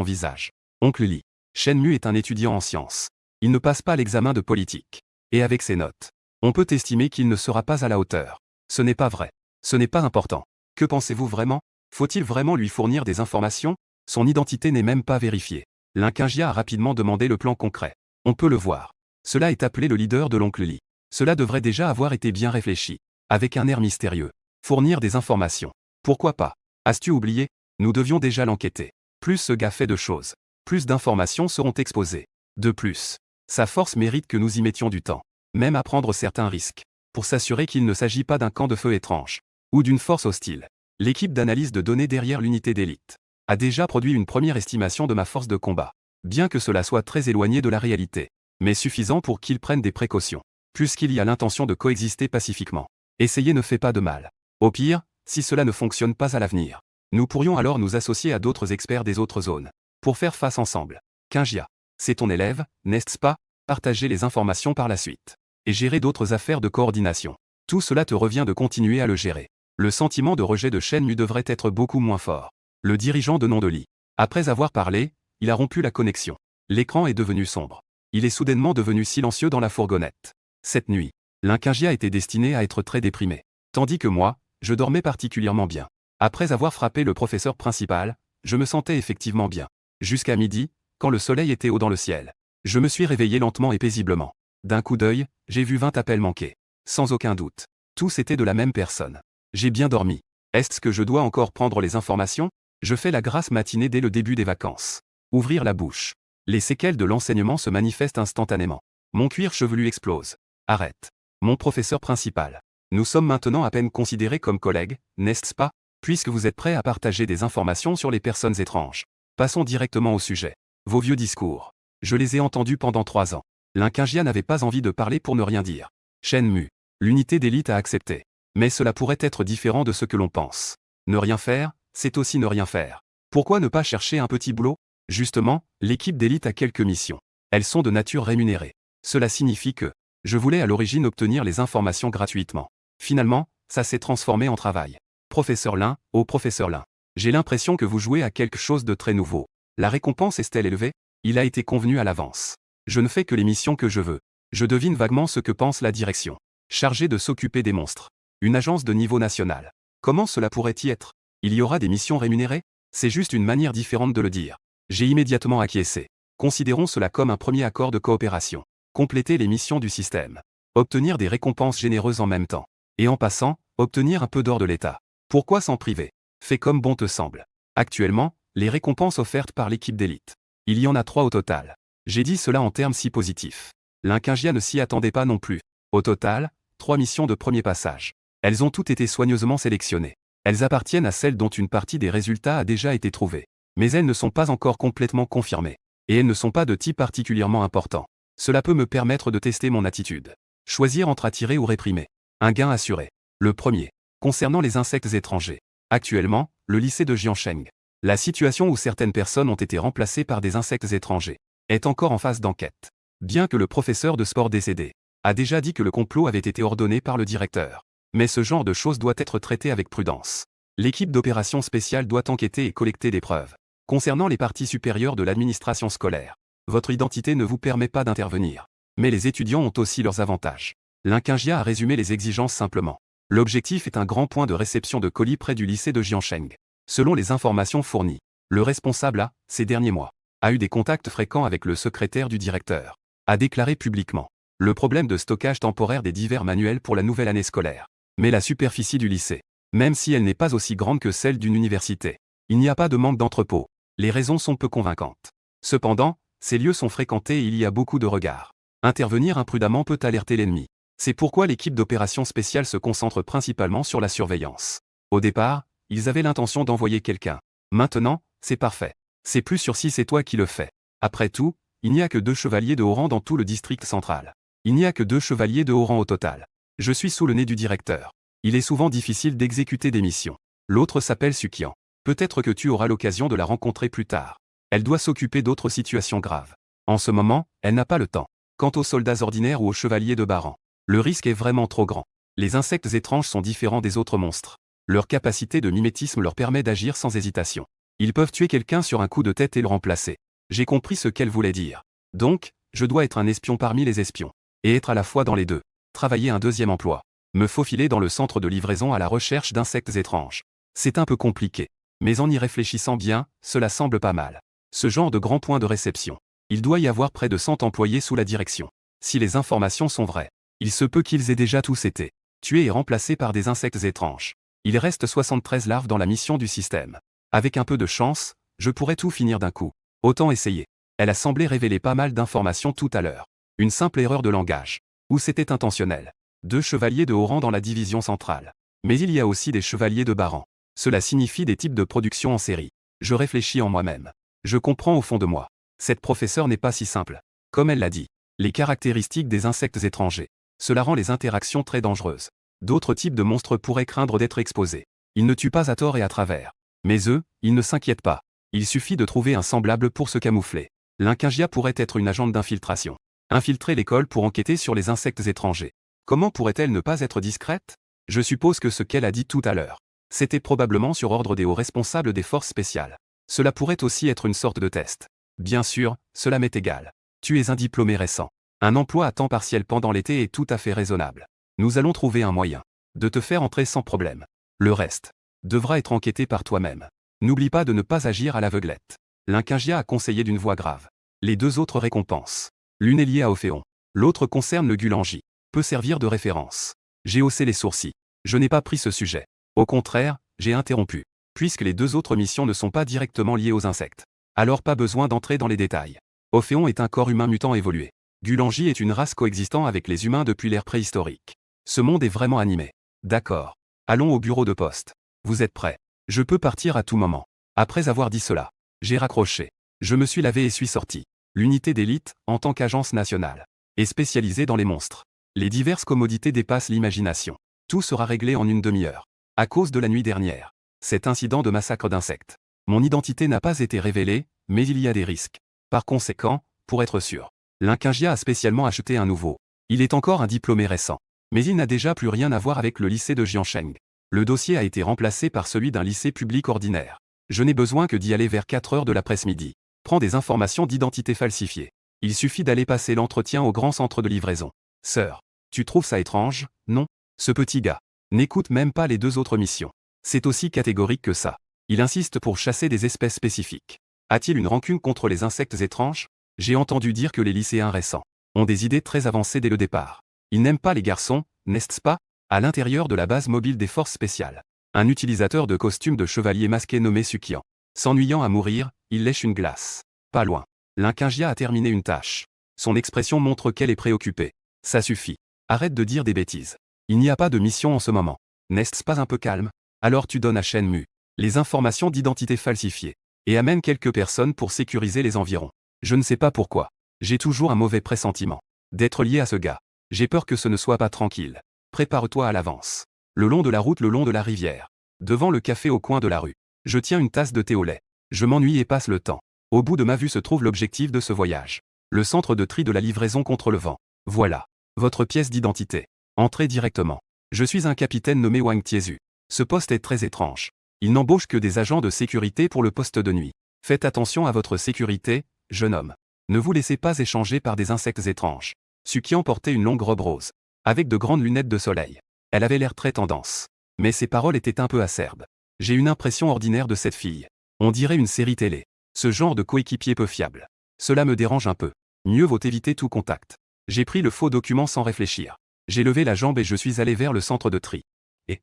S1: visage. Oncle Lee. Shenmue est un étudiant en sciences. Il ne passe pas l'examen de politique. Et avec ses notes, on peut estimer qu'il ne sera pas à la hauteur. Ce n'est pas vrai. Ce n'est pas important. Que pensez-vous vraiment? Faut-il vraiment lui fournir des informations? Son identité n'est même pas vérifiée. L'Inkingia a rapidement demandé le plan concret. On peut le voir. Cela est appelé le leader de l'oncle Lee. Cela devrait déjà avoir été bien réfléchi. Avec un air mystérieux. Fournir des informations. Pourquoi pas? As-tu oublié? Nous devions déjà l'enquêter. Plus ce gars fait de choses, plus d'informations seront exposées. De plus, sa force mérite que nous y mettions du temps. Même à prendre certains risques. Pour s'assurer qu'il ne s'agit pas d'un camp de feu étrange. Ou d'une force hostile. L'équipe d'analyse de données derrière l'unité d'élite a déjà produit une première estimation de ma force de combat. Bien que cela soit très éloigné de la réalité. Mais suffisant pour qu'ils prennent des précautions. Puisqu'il y a l'intention de coexister pacifiquement. Essayer ne fait pas de mal. Au pire, si cela ne fonctionne pas à l'avenir, nous pourrions alors nous associer à d'autres experts des autres zones. Pour faire face ensemble. Kingia. C'est ton élève, n'est-ce pas? Partager les informations par la suite. Et gérer d'autres affaires de coordination. Tout cela te revient de continuer à le gérer. Le sentiment de rejet de Shenmue devrait être beaucoup moins fort. Le dirigeant de nom de Lee. Après avoir parlé, il a rompu la connexion. L'écran est devenu sombre. Il est soudainement devenu silencieux dans la fourgonnette. Cette nuit, l'Inkingia était destiné à être très déprimé. Tandis que moi, je dormais particulièrement bien. Après avoir frappé le professeur principal, je me sentais effectivement bien. Jusqu'à midi, quand le soleil était haut dans le ciel. Je me suis réveillé lentement et paisiblement. D'un coup d'œil, j'ai vu 20 appels manqués. Sans aucun doute. Tous étaient de la même personne. J'ai bien dormi. Est-ce que je dois encore prendre les informations? Je fais la grasse matinée dès le début des vacances. Ouvrir la bouche. Les séquelles de l'enseignement se manifestent instantanément. Mon cuir chevelu explose. Arrête. Mon professeur principal. Nous sommes maintenant à peine considérés comme collègues, n'est-ce pas? Puisque vous êtes prêts à partager des informations sur les personnes étranges. Passons directement au sujet. Vos vieux discours. Je les ai entendus pendant 3 ans. L'Inkingia n'avait pas envie de parler pour ne rien dire. Shenmue. L'unité d'élite a accepté. Mais cela pourrait être différent de ce que l'on pense. Ne rien faire, c'est aussi ne rien faire. Pourquoi ne pas chercher un petit boulot? Justement, l'équipe d'élite a quelques missions. Elles sont de nature rémunérée. Cela signifie que je voulais à l'origine obtenir les informations gratuitement. Finalement, ça s'est transformé en travail. Professeur Lin, oh professeur Lin. J'ai l'impression que vous jouez à quelque chose de très nouveau. La récompense est-elle élevée? Il a été convenu à l'avance. Je ne fais que les missions que je veux. Je devine vaguement ce que pense la direction. Chargée de s'occuper des monstres. Une agence de niveau national. Comment cela pourrait y être? Il y aura des missions rémunérées? C'est juste une manière différente de le dire. J'ai immédiatement acquiescé. Considérons cela comme un premier accord de coopération. Compléter les missions du système. Obtenir des récompenses généreuses en même temps. Et en passant, obtenir un peu d'or de l'État. Pourquoi s'en priver? Fais comme bon te semble. Actuellement, les récompenses offertes par l'équipe d'élite. Il y en a 3 au total. J'ai dit cela en termes si positifs. L'Inkingia ne s'y attendait pas non plus. Au total, 3 missions de premier passage. Elles ont toutes été soigneusement sélectionnées. Elles appartiennent à celles dont une partie des résultats a déjà été trouvée. Mais elles ne sont pas encore complètement confirmées. Et elles ne sont pas de type particulièrement important. Cela peut me permettre de tester mon attitude. Choisir entre attirer ou réprimer. Un gain assuré. Le premier. Concernant les insectes étrangers. Actuellement, le lycée de Jiansheng. La situation où certaines personnes ont été remplacées par des insectes étrangers est encore en phase d'enquête. Bien que le professeur de sport décédé a déjà dit que le complot avait été ordonné par le directeur. Mais ce genre de choses doit être traité avec prudence. L'équipe d'opération spéciale doit enquêter et collecter des preuves. Concernant les parties supérieures de l'administration scolaire, votre identité ne vous permet pas d'intervenir. Mais les étudiants ont aussi leurs avantages. L'Inkingia a résumé les exigences simplement. L'objectif est un grand point de réception de colis près du lycée de Jiansheng. Selon les informations fournies, le responsable a, ces derniers mois, a eu des contacts fréquents avec le secrétaire du directeur. A déclaré publiquement le problème de stockage temporaire des divers manuels pour la nouvelle année scolaire. Mais la superficie du lycée, même si elle n'est pas aussi grande que celle d'une université, il n'y a pas de manque d'entrepôts. Les raisons sont peu convaincantes. Cependant, ces lieux sont fréquentés et il y a beaucoup de regards. Intervenir imprudemment peut alerter l'ennemi. C'est pourquoi l'équipe d'opération spéciale se concentre principalement sur la surveillance. Au départ, ils avaient l'intention d'envoyer quelqu'un. Maintenant, c'est parfait. C'est plus sur si c'est toi qui le fais. Après tout, il n'y a que 2 chevaliers de haut rang dans tout le district central. Il n'y a que 2 chevaliers de haut rang au total. Je suis sous le nez du directeur. Il est souvent difficile d'exécuter des missions. L'autre s'appelle Sukian. Peut-être que tu auras l'occasion de la rencontrer plus tard. Elle doit s'occuper d'autres situations graves. En ce moment, elle n'a pas le temps. Quant aux soldats ordinaires ou aux chevaliers de bas rang, le risque est vraiment trop grand. Les insectes étranges sont différents des autres monstres. Leur capacité de mimétisme leur permet d'agir sans hésitation. Ils peuvent tuer quelqu'un sur un coup de tête et le remplacer. J'ai compris ce qu'elle voulait dire. Donc, je dois être un espion parmi les espions. Et être à la fois dans les deux. Travailler un deuxième emploi. Me faufiler dans le centre de livraison à la recherche d'insectes étranges. C'est un peu compliqué. Mais en y réfléchissant bien, cela semble pas mal. Ce genre de grand point de réception. Il doit y avoir près de 100 employés sous la direction. Si les informations sont vraies, il se peut qu'ils aient déjà tous été tués et remplacés par des insectes étranges. Il reste 73 larves dans la mission du système. Avec un peu de chance, je pourrais tout finir d'un coup. Autant essayer. Elle a semblé révéler pas mal d'informations tout à l'heure. Une simple erreur de langage. Ou c'était intentionnel. 2 chevaliers de haut rang dans la division centrale. Mais il y a aussi des chevaliers de bas rang. Cela signifie des types de production en série. Je réfléchis en moi-même. Je comprends au fond de moi. Cette professeure n'est pas si simple. Comme elle l'a dit. Les caractéristiques des insectes étrangers. Cela rend les interactions très dangereuses. D'autres types de monstres pourraient craindre d'être exposés. Ils ne tuent pas à tort et à travers. Mais eux, ils ne s'inquiètent pas. Il suffit de trouver un semblable pour se camoufler. L'Inquingia pourrait être une agente d'infiltration. Infiltrer l'école pour enquêter sur les insectes étrangers. Comment pourrait-elle ne pas être discrète? Je suppose que ce qu'elle a dit tout à l'heure. C'était probablement sur ordre des hauts responsables des forces spéciales. Cela pourrait aussi être une sorte de test. Bien sûr, cela m'est égal. Tu es un diplômé récent. Un emploi à temps partiel pendant l'été est tout à fait raisonnable. Nous allons trouver un moyen de te faire entrer sans problème. Le reste devra être enquêté par toi-même. N'oublie pas de ne pas agir à l'aveuglette. L'Inquingia a conseillé d'une voix grave. Les 2 autres récompenses. L'une est liée à Ophéon. L'autre concerne le Gulangi. Peut servir de référence. J'ai haussé les sourcils. Je n'ai pas pris ce sujet. Au contraire, j'ai interrompu. Puisque les 2 autres missions ne sont pas directement liées aux insectes. Alors pas besoin d'entrer dans les détails. Ophéon est un corps humain mutant évolué. Gulangi est une race coexistant avec les humains depuis l'ère préhistorique. Ce monde est vraiment animé. D'accord. Allons au bureau de poste. Vous êtes prêts? Je peux partir à tout moment. Après avoir dit cela, j'ai raccroché. Je me suis lavé et suis sorti. L'unité d'élite, en tant qu'agence nationale, est spécialisée dans les monstres. Les diverses commodités dépassent l'imagination. Tout sera réglé en une demi-heure. À cause de la nuit dernière. Cet incident de massacre d'insectes. Mon identité n'a pas été révélée, mais il y a des risques. Par conséquent, pour être sûr, l'Inquingia a spécialement acheté un nouveau. Il est encore un diplômé récent. Mais il n'a déjà plus rien à voir avec le lycée de Jiansheng. Le dossier a été remplacé par celui d'un lycée public ordinaire. Je n'ai besoin que d'y aller vers 4 heures de l'après-midi. Prends des informations d'identité falsifiées. Il suffit d'aller passer l'entretien au grand centre de livraison. Sœur, tu trouves ça étrange, non? Ce petit gars n'écoute même pas les 2 autres missions. C'est aussi catégorique que ça. Il insiste pour chasser des espèces spécifiques. A-t-il une rancune contre les insectes étranges? J'ai entendu dire que les lycéens récents ont des idées très avancées dès le départ. Ils n'aiment pas les garçons, n'est-ce pas? À l'intérieur de la base mobile des forces spéciales. Un utilisateur de costume de chevalier masqué nommé Sukian. S'ennuyant à mourir, il lèche une glace. Pas loin. L'Inquingia a terminé une tâche. Son expression montre qu'elle est préoccupée. Ça suffit. Arrête de dire des bêtises. Il n'y a pas de mission en ce moment. N'est-ce pas un peu calme? Alors tu donnes à Shenmue les informations d'identité falsifiées. Et amène quelques personnes pour sécuriser les environs. Je ne sais pas pourquoi. J'ai toujours un mauvais pressentiment d'être lié à ce gars. J'ai peur que ce ne soit pas tranquille. Prépare-toi à l'avance. Le long de la route, le long de la rivière. Devant le café au coin de la rue. Je tiens une tasse de thé au lait. Je m'ennuie et passe le temps. Au bout de ma vue se trouve l'objectif de ce voyage. Le centre de tri de la livraison contre le vent. Voilà. Votre pièce d'identité. Entrez directement. Je suis un capitaine nommé Wang Tiezu. Ce poste est très étrange. Il n'embauche que des agents de sécurité pour le poste de nuit. Faites attention à votre sécurité, jeune homme. Ne vous laissez pas échanger par des insectes étranges. Sukian portait une longue robe rose. Avec de grandes lunettes de soleil. Elle avait l'air très tendance. Mais ses paroles étaient un peu acerbes. J'ai une impression ordinaire de cette fille. On dirait une série télé. Ce genre de coéquipier peu fiable. Cela me dérange un peu. Mieux vaut éviter tout contact. J'ai pris le faux document sans réfléchir. J'ai levé la jambe et je suis allé vers le centre de tri. Et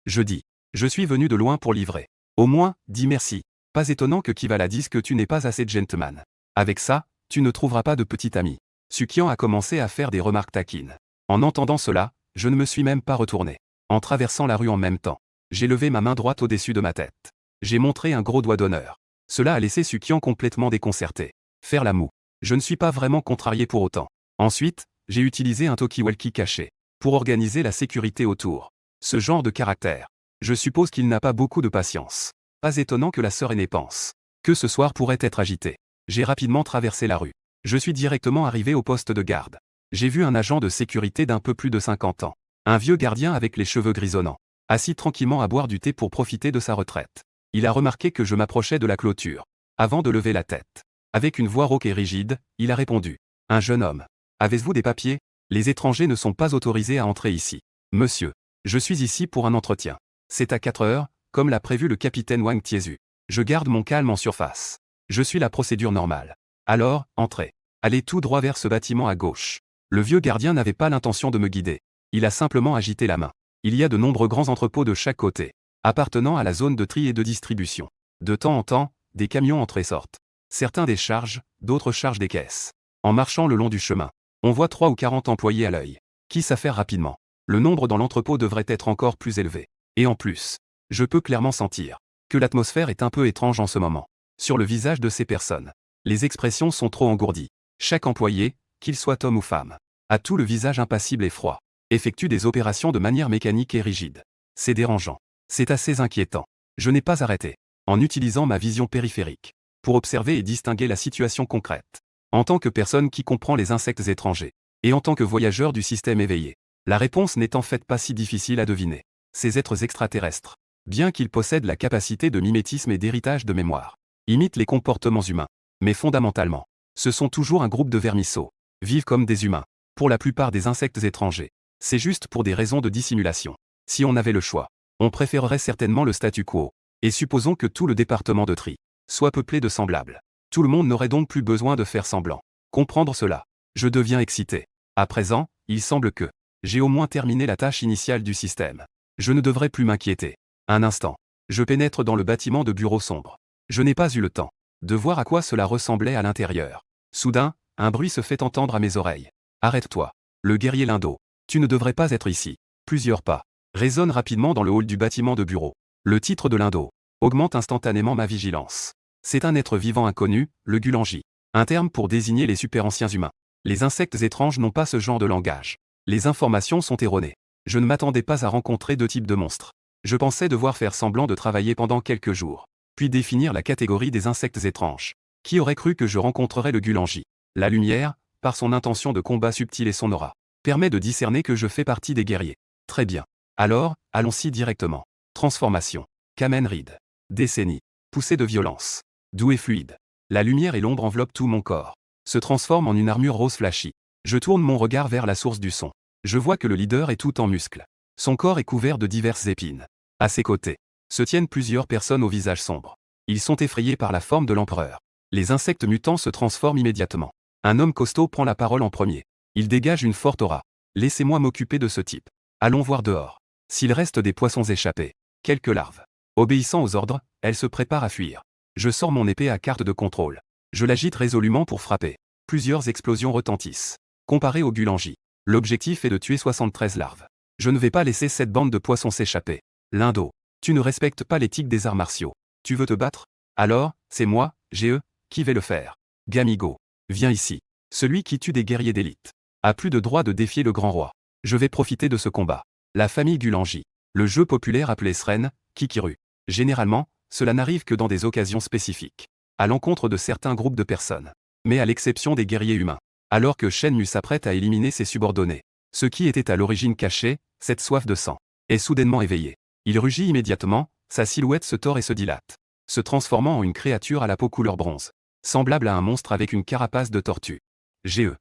S1: je dis, je suis venu de loin pour livrer. Au moins, dis merci. Pas étonnant que Kivala dise que tu n'es pas assez gentleman. Avec ça, tu ne trouveras pas de petit ami. Sukian a commencé à faire des remarques taquines. En entendant cela, je ne me suis même pas retourné. En traversant la rue en même temps, j'ai levé ma main droite au-dessus de ma tête. J'ai montré un gros doigt d'honneur. Cela a laissé Sukian complètement déconcerté. Faire la moue. Je ne suis pas vraiment contrarié pour autant. Ensuite, j'ai utilisé un talkie-walkie caché. Pour organiser la sécurité autour. Ce genre de caractère. Je suppose qu'il n'a pas beaucoup de patience. Pas étonnant que la sœur aînée pense que ce soir pourrait être agité. J'ai rapidement traversé la rue. Je suis directement arrivé au poste de garde. J'ai vu un agent de sécurité d'un peu plus de 50 ans. Un vieux gardien avec les cheveux grisonnants. Assis tranquillement à boire du thé pour profiter de sa retraite. Il a remarqué que je m'approchais de la clôture. Avant de lever la tête. Avec une voix rauque et rigide, il a répondu. Un jeune homme. Avez-vous des papiers? Les étrangers ne sont pas autorisés à entrer ici. Monsieur. Je suis ici pour un entretien. C'est à 4 heures, comme l'a prévu le capitaine Wang Tiezu. Je garde mon calme en surface. Je suis la procédure normale. Alors, entrez. Allez tout droit vers ce bâtiment à gauche. Le vieux gardien n'avait pas l'intention de me guider. Il a simplement agité la main. Il y a de nombreux grands entrepôts de chaque côté, appartenant à la zone de tri et de distribution. De temps en temps, des camions entrent et sortent. Certains déchargent, d'autres chargent des caisses. En marchant le long du chemin, on voit 3 ou 40 employés à l'œil, qui s'affairent rapidement. Le nombre dans l'entrepôt devrait être encore plus élevé. Et en plus, je peux clairement sentir que l'atmosphère est un peu étrange en ce moment. Sur le visage de ces personnes, les expressions sont trop engourdies. Chaque employé, qu'il soit homme ou femme, a tout le visage impassible et froid, effectue des opérations de manière mécanique et rigide. C'est dérangeant. C'est assez inquiétant. Je n'ai pas arrêté, en utilisant ma vision périphérique, pour observer et distinguer la situation concrète. En tant que personne qui comprend les insectes étrangers, et en tant que voyageur du système éveillé, la réponse n'est en fait pas si difficile à deviner. Ces êtres extraterrestres, bien qu'ils possèdent la capacité de mimétisme et d'héritage de mémoire, imitent les comportements humains. Mais fondamentalement, ce sont toujours un groupe de vermisseaux, vivent comme des humains, pour la plupart des insectes étrangers. C'est juste pour des raisons de dissimulation. Si on avait le choix, on préférerait certainement le statu quo. Et supposons que tout le département de tri soit peuplé de semblables. Tout le monde n'aurait donc plus besoin de faire semblant. Comprendre cela. Je deviens excité. À présent, il semble que j'ai au moins terminé la tâche initiale du système. Je ne devrais plus m'inquiéter. Un instant. Je pénètre dans le bâtiment de bureau sombre. Je n'ai pas eu le temps de voir à quoi cela ressemblait à l'intérieur. Soudain, un bruit se fait entendre à mes oreilles. Arrête-toi. Le guerrier Lindo. Tu ne devrais pas être ici. Plusieurs pas résonnent rapidement dans le hall du bâtiment de bureau. Le titre de Lindo augmente instantanément ma vigilance. C'est un être vivant inconnu, le Gulangi. Un terme pour désigner les super-anciens humains. Les insectes étranges n'ont pas ce genre de langage. Les informations sont erronées. Je ne m'attendais pas à rencontrer deux types de monstres. Je pensais devoir faire semblant de travailler pendant quelques jours, puis définir la catégorie des insectes étranges. Qui aurait cru que je rencontrerais le Gulangi? La lumière, par son intention de combat subtil et son aura, permet de discerner que je fais partie des guerriers. Très bien. Alors, allons-y directement. Transformation. Kamen Ride. Décennie. Poussée de violence. Doux et fluide. La lumière et l'ombre enveloppent tout mon corps. Se transforme en une armure rose flashy. Je tourne mon regard vers la source du son. Je vois que le leader est tout en muscles. Son corps est couvert de diverses épines. À ses côtés, se tiennent plusieurs personnes au visage sombre. Ils sont effrayés par la forme de l'empereur. Les insectes mutants se transforment immédiatement. Un homme costaud prend la parole en premier. Il dégage une forte aura. Laissez-moi m'occuper de ce type. Allons voir dehors. S'il reste des poissons échappés. Quelques larves. Obéissant aux ordres, elles se préparent à fuir. Je sors mon épée à carte de contrôle. Je l'agite résolument pour frapper. Plusieurs explosions retentissent. Comparé au Gulangi, l'objectif est de tuer 73 larves. Je ne vais pas laisser cette bande de poissons s'échapper. Lindo, tu ne respectes pas l'éthique des arts martiaux. Tu veux te battre? Alors, c'est moi, GE, qui vais le faire. Gamigo, viens ici. Celui qui tue des guerriers d'élite a plus de droit de défier le grand roi. Je vais profiter de ce combat. La famille Gulangi, le jeu populaire appelé Sren, Kikiru. Généralement, cela n'arrive que dans des occasions spécifiques, à l'encontre de certains groupes de personnes. Mais à l'exception des guerriers humains. Alors que Shenmue s'apprête à éliminer ses subordonnés, ce qui était à l'origine caché, cette soif de sang, est soudainement éveillée. Il rugit immédiatement, sa silhouette se tord et se dilate, se transformant en une créature à la peau couleur bronze, semblable à un monstre avec une carapace de tortue. GE.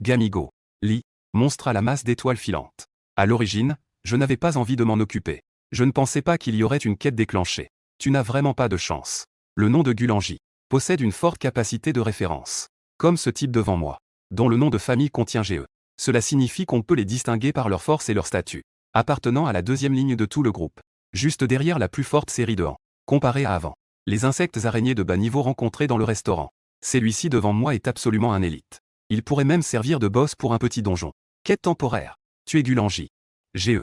S1: Gamigo. Lee, monstre à la masse d'étoiles filantes. À l'origine, je n'avais pas envie de m'en occuper. Je ne pensais pas qu'il y aurait une quête déclenchée. Tu n'as vraiment pas de chance. Le nom de Gulangi possède une forte capacité de référence. Comme ce type devant moi, dont le nom de famille contient GE. Cela signifie qu'on peut les distinguer par leur force et leur statut, appartenant à la deuxième ligne de tout le groupe, juste derrière la plus forte série de Han. Comparé à avant, les insectes araignées de bas niveau rencontrés dans le restaurant. Celui-ci devant moi est absolument un élite. Il pourrait même servir de boss pour un petit donjon. Quête temporaire. Tuer Gulangi. GE.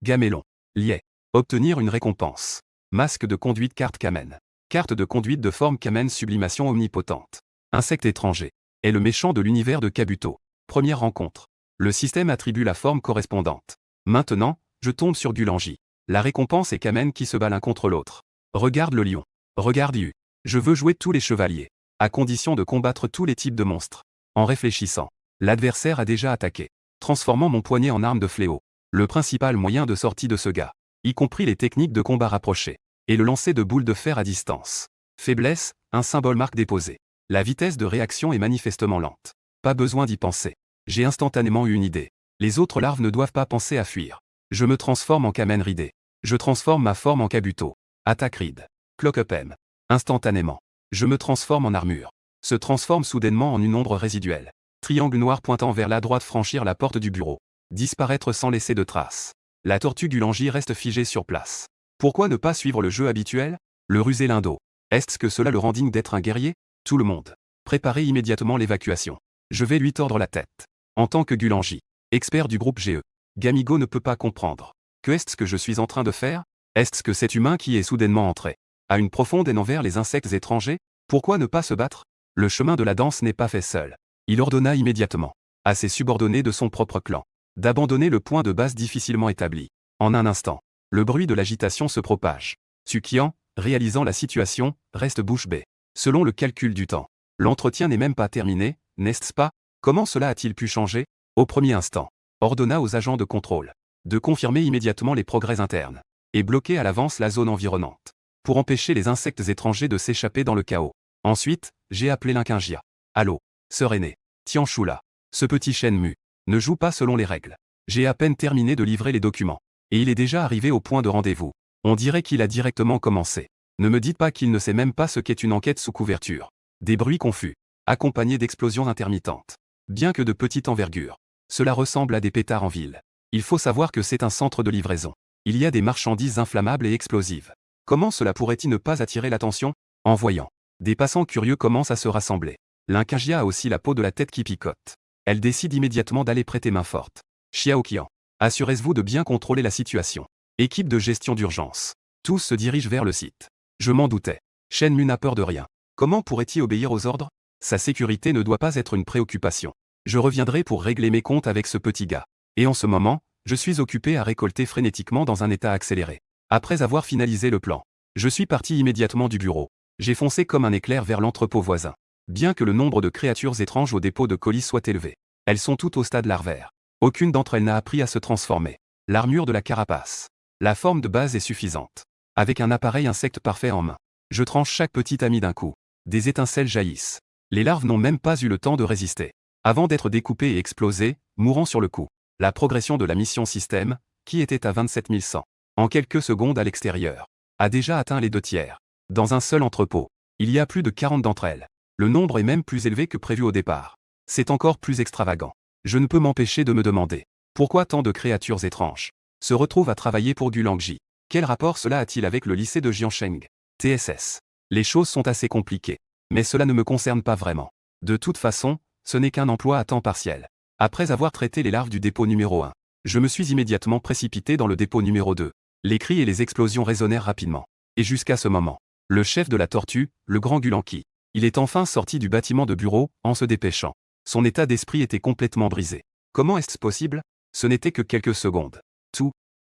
S1: Gamélon. Liet. Obtenir une récompense. Masque de conduite carte Kamen. Carte de conduite de forme Kamen sublimation omnipotente. Insecte étranger. Est le méchant de l'univers de Kabuto. Première rencontre. Le système attribue la forme correspondante. Maintenant, je tombe sur Gulangi. La récompense est Kamen qui se bat l'un contre l'autre. Regarde le lion. Regarde Yu. Je veux jouer tous les chevaliers. À condition de combattre tous les types de monstres. En réfléchissant, l'adversaire a déjà attaqué, transformant mon poignet en arme de fléau. Le principal moyen de sortie de ce gars, y compris les techniques de combat rapprochées, et le lancer de boules de fer à distance. Faiblesse, un symbole marque déposé. La vitesse de réaction est manifestement lente. Pas besoin d'y penser. J'ai instantanément eu une idée. Les autres larves ne doivent pas penser à fuir. Je me transforme en Kamen Ridé. Je transforme ma forme en Kabuto. Attaque Ride. Clock up M. Instantanément. Je me transforme en armure. Se transforme soudainement en une ombre résiduelle. Triangle noir pointant vers la droite, franchir la porte du bureau. Disparaître sans laisser de traces. La tortue Gulangi reste figée sur place. Pourquoi ne pas suivre le jeu habituel? Le rusé Lindo. Est-ce que cela le rend digne d'être un guerrier? Tout le monde. Préparez immédiatement l'évacuation. Je vais lui tordre la tête. En tant que Gulangi, expert du groupe GE, Gamigo ne peut pas comprendre. Que est-ce que je suis en train de faire? Est-ce que cet humain qui est soudainement entré a une profonde haine envers les insectes étrangers? Pourquoi ne pas se battre? Le chemin de la danse n'est pas fait seul. Il ordonna immédiatement à ses subordonnés de son propre clan d'abandonner le point de base difficilement établi. En un instant, le bruit de l'agitation se propage. Tsukian, réalisant la situation, reste bouche bée. Selon le calcul du temps, l'entretien n'est même pas terminé, n'est-ce pas? Comment cela a-t-il pu changer? Au premier instant, ordonna aux agents de contrôle de confirmer immédiatement les progrès internes et bloquer à l'avance la zone environnante pour empêcher les insectes étrangers de s'échapper dans le chaos. Ensuite, j'ai appelé Linkingia. Allô, sœur aînée, Tianchula. Ce petit Shenmue ne joue pas selon les règles. J'ai à peine terminé de livrer les documents. Et il est déjà arrivé au point de rendez-vous. On dirait qu'il a directement commencé. Ne me dites pas qu'il ne sait même pas ce qu'est une enquête sous couverture. Des bruits confus, accompagnés d'explosions intermittentes. Bien que de petite envergure, cela ressemble à des pétards en ville. Il faut savoir que c'est un centre de livraison. Il y a des marchandises inflammables et explosives. Comment cela pourrait-il ne pas attirer l'attention? En voyant, des passants curieux commencent à se rassembler. Linkingia a aussi la peau de la tête qui picote. Elle décide immédiatement d'aller prêter main forte. Xiaoqian, assurez-vous de bien contrôler la situation. Équipe de gestion d'urgence. Tous se dirigent vers le site. Je m'en doutais. Shenmue n'a peur de rien. Comment pourrait-il obéir aux ordres? Sa sécurité ne doit pas être une préoccupation. Je reviendrai pour régler mes comptes avec ce petit gars. Et en ce moment, je suis occupé à récolter frénétiquement dans un état accéléré. Après avoir finalisé le plan, je suis parti immédiatement du bureau. J'ai foncé comme un éclair vers l'entrepôt voisin. Bien que le nombre de créatures étranges au dépôt de colis soit élevé, elles sont toutes au stade larvaire. Aucune d'entre elles n'a appris à se transformer. L'armure de la carapace. La forme de base est suffisante. Avec un appareil insecte parfait en main, je tranche chaque petit ami d'un coup. Des étincelles jaillissent. Les larves n'ont même pas eu le temps de résister, avant d'être découpées et explosées, mourant sur le coup. La progression de la mission système, qui était à 27 100, en quelques secondes à l'extérieur, a déjà atteint les 2/3. Dans un seul entrepôt, il y a plus de 40 d'entre elles. Le nombre est même plus élevé que prévu au départ. C'est encore plus extravagant. Je ne peux m'empêcher de me demander pourquoi tant de créatures étranges se retrouvent à travailler pour Gulangi. Quel rapport cela a-t-il avec le lycée de Jiansheng? TSS. Les choses sont assez compliquées, mais cela ne me concerne pas vraiment. De toute façon, ce n'est qu'un emploi à temps partiel. Après avoir traité les larves du dépôt numéro 1, je me suis immédiatement précipité dans le dépôt numéro 2. Les cris et les explosions résonnèrent rapidement. Et jusqu'à ce moment, le chef de la tortue, le grand Gulanki, il est enfin sorti du bâtiment de bureau, en se dépêchant. Son état d'esprit était complètement brisé. Comment est-ce possible? Ce n'était que quelques secondes.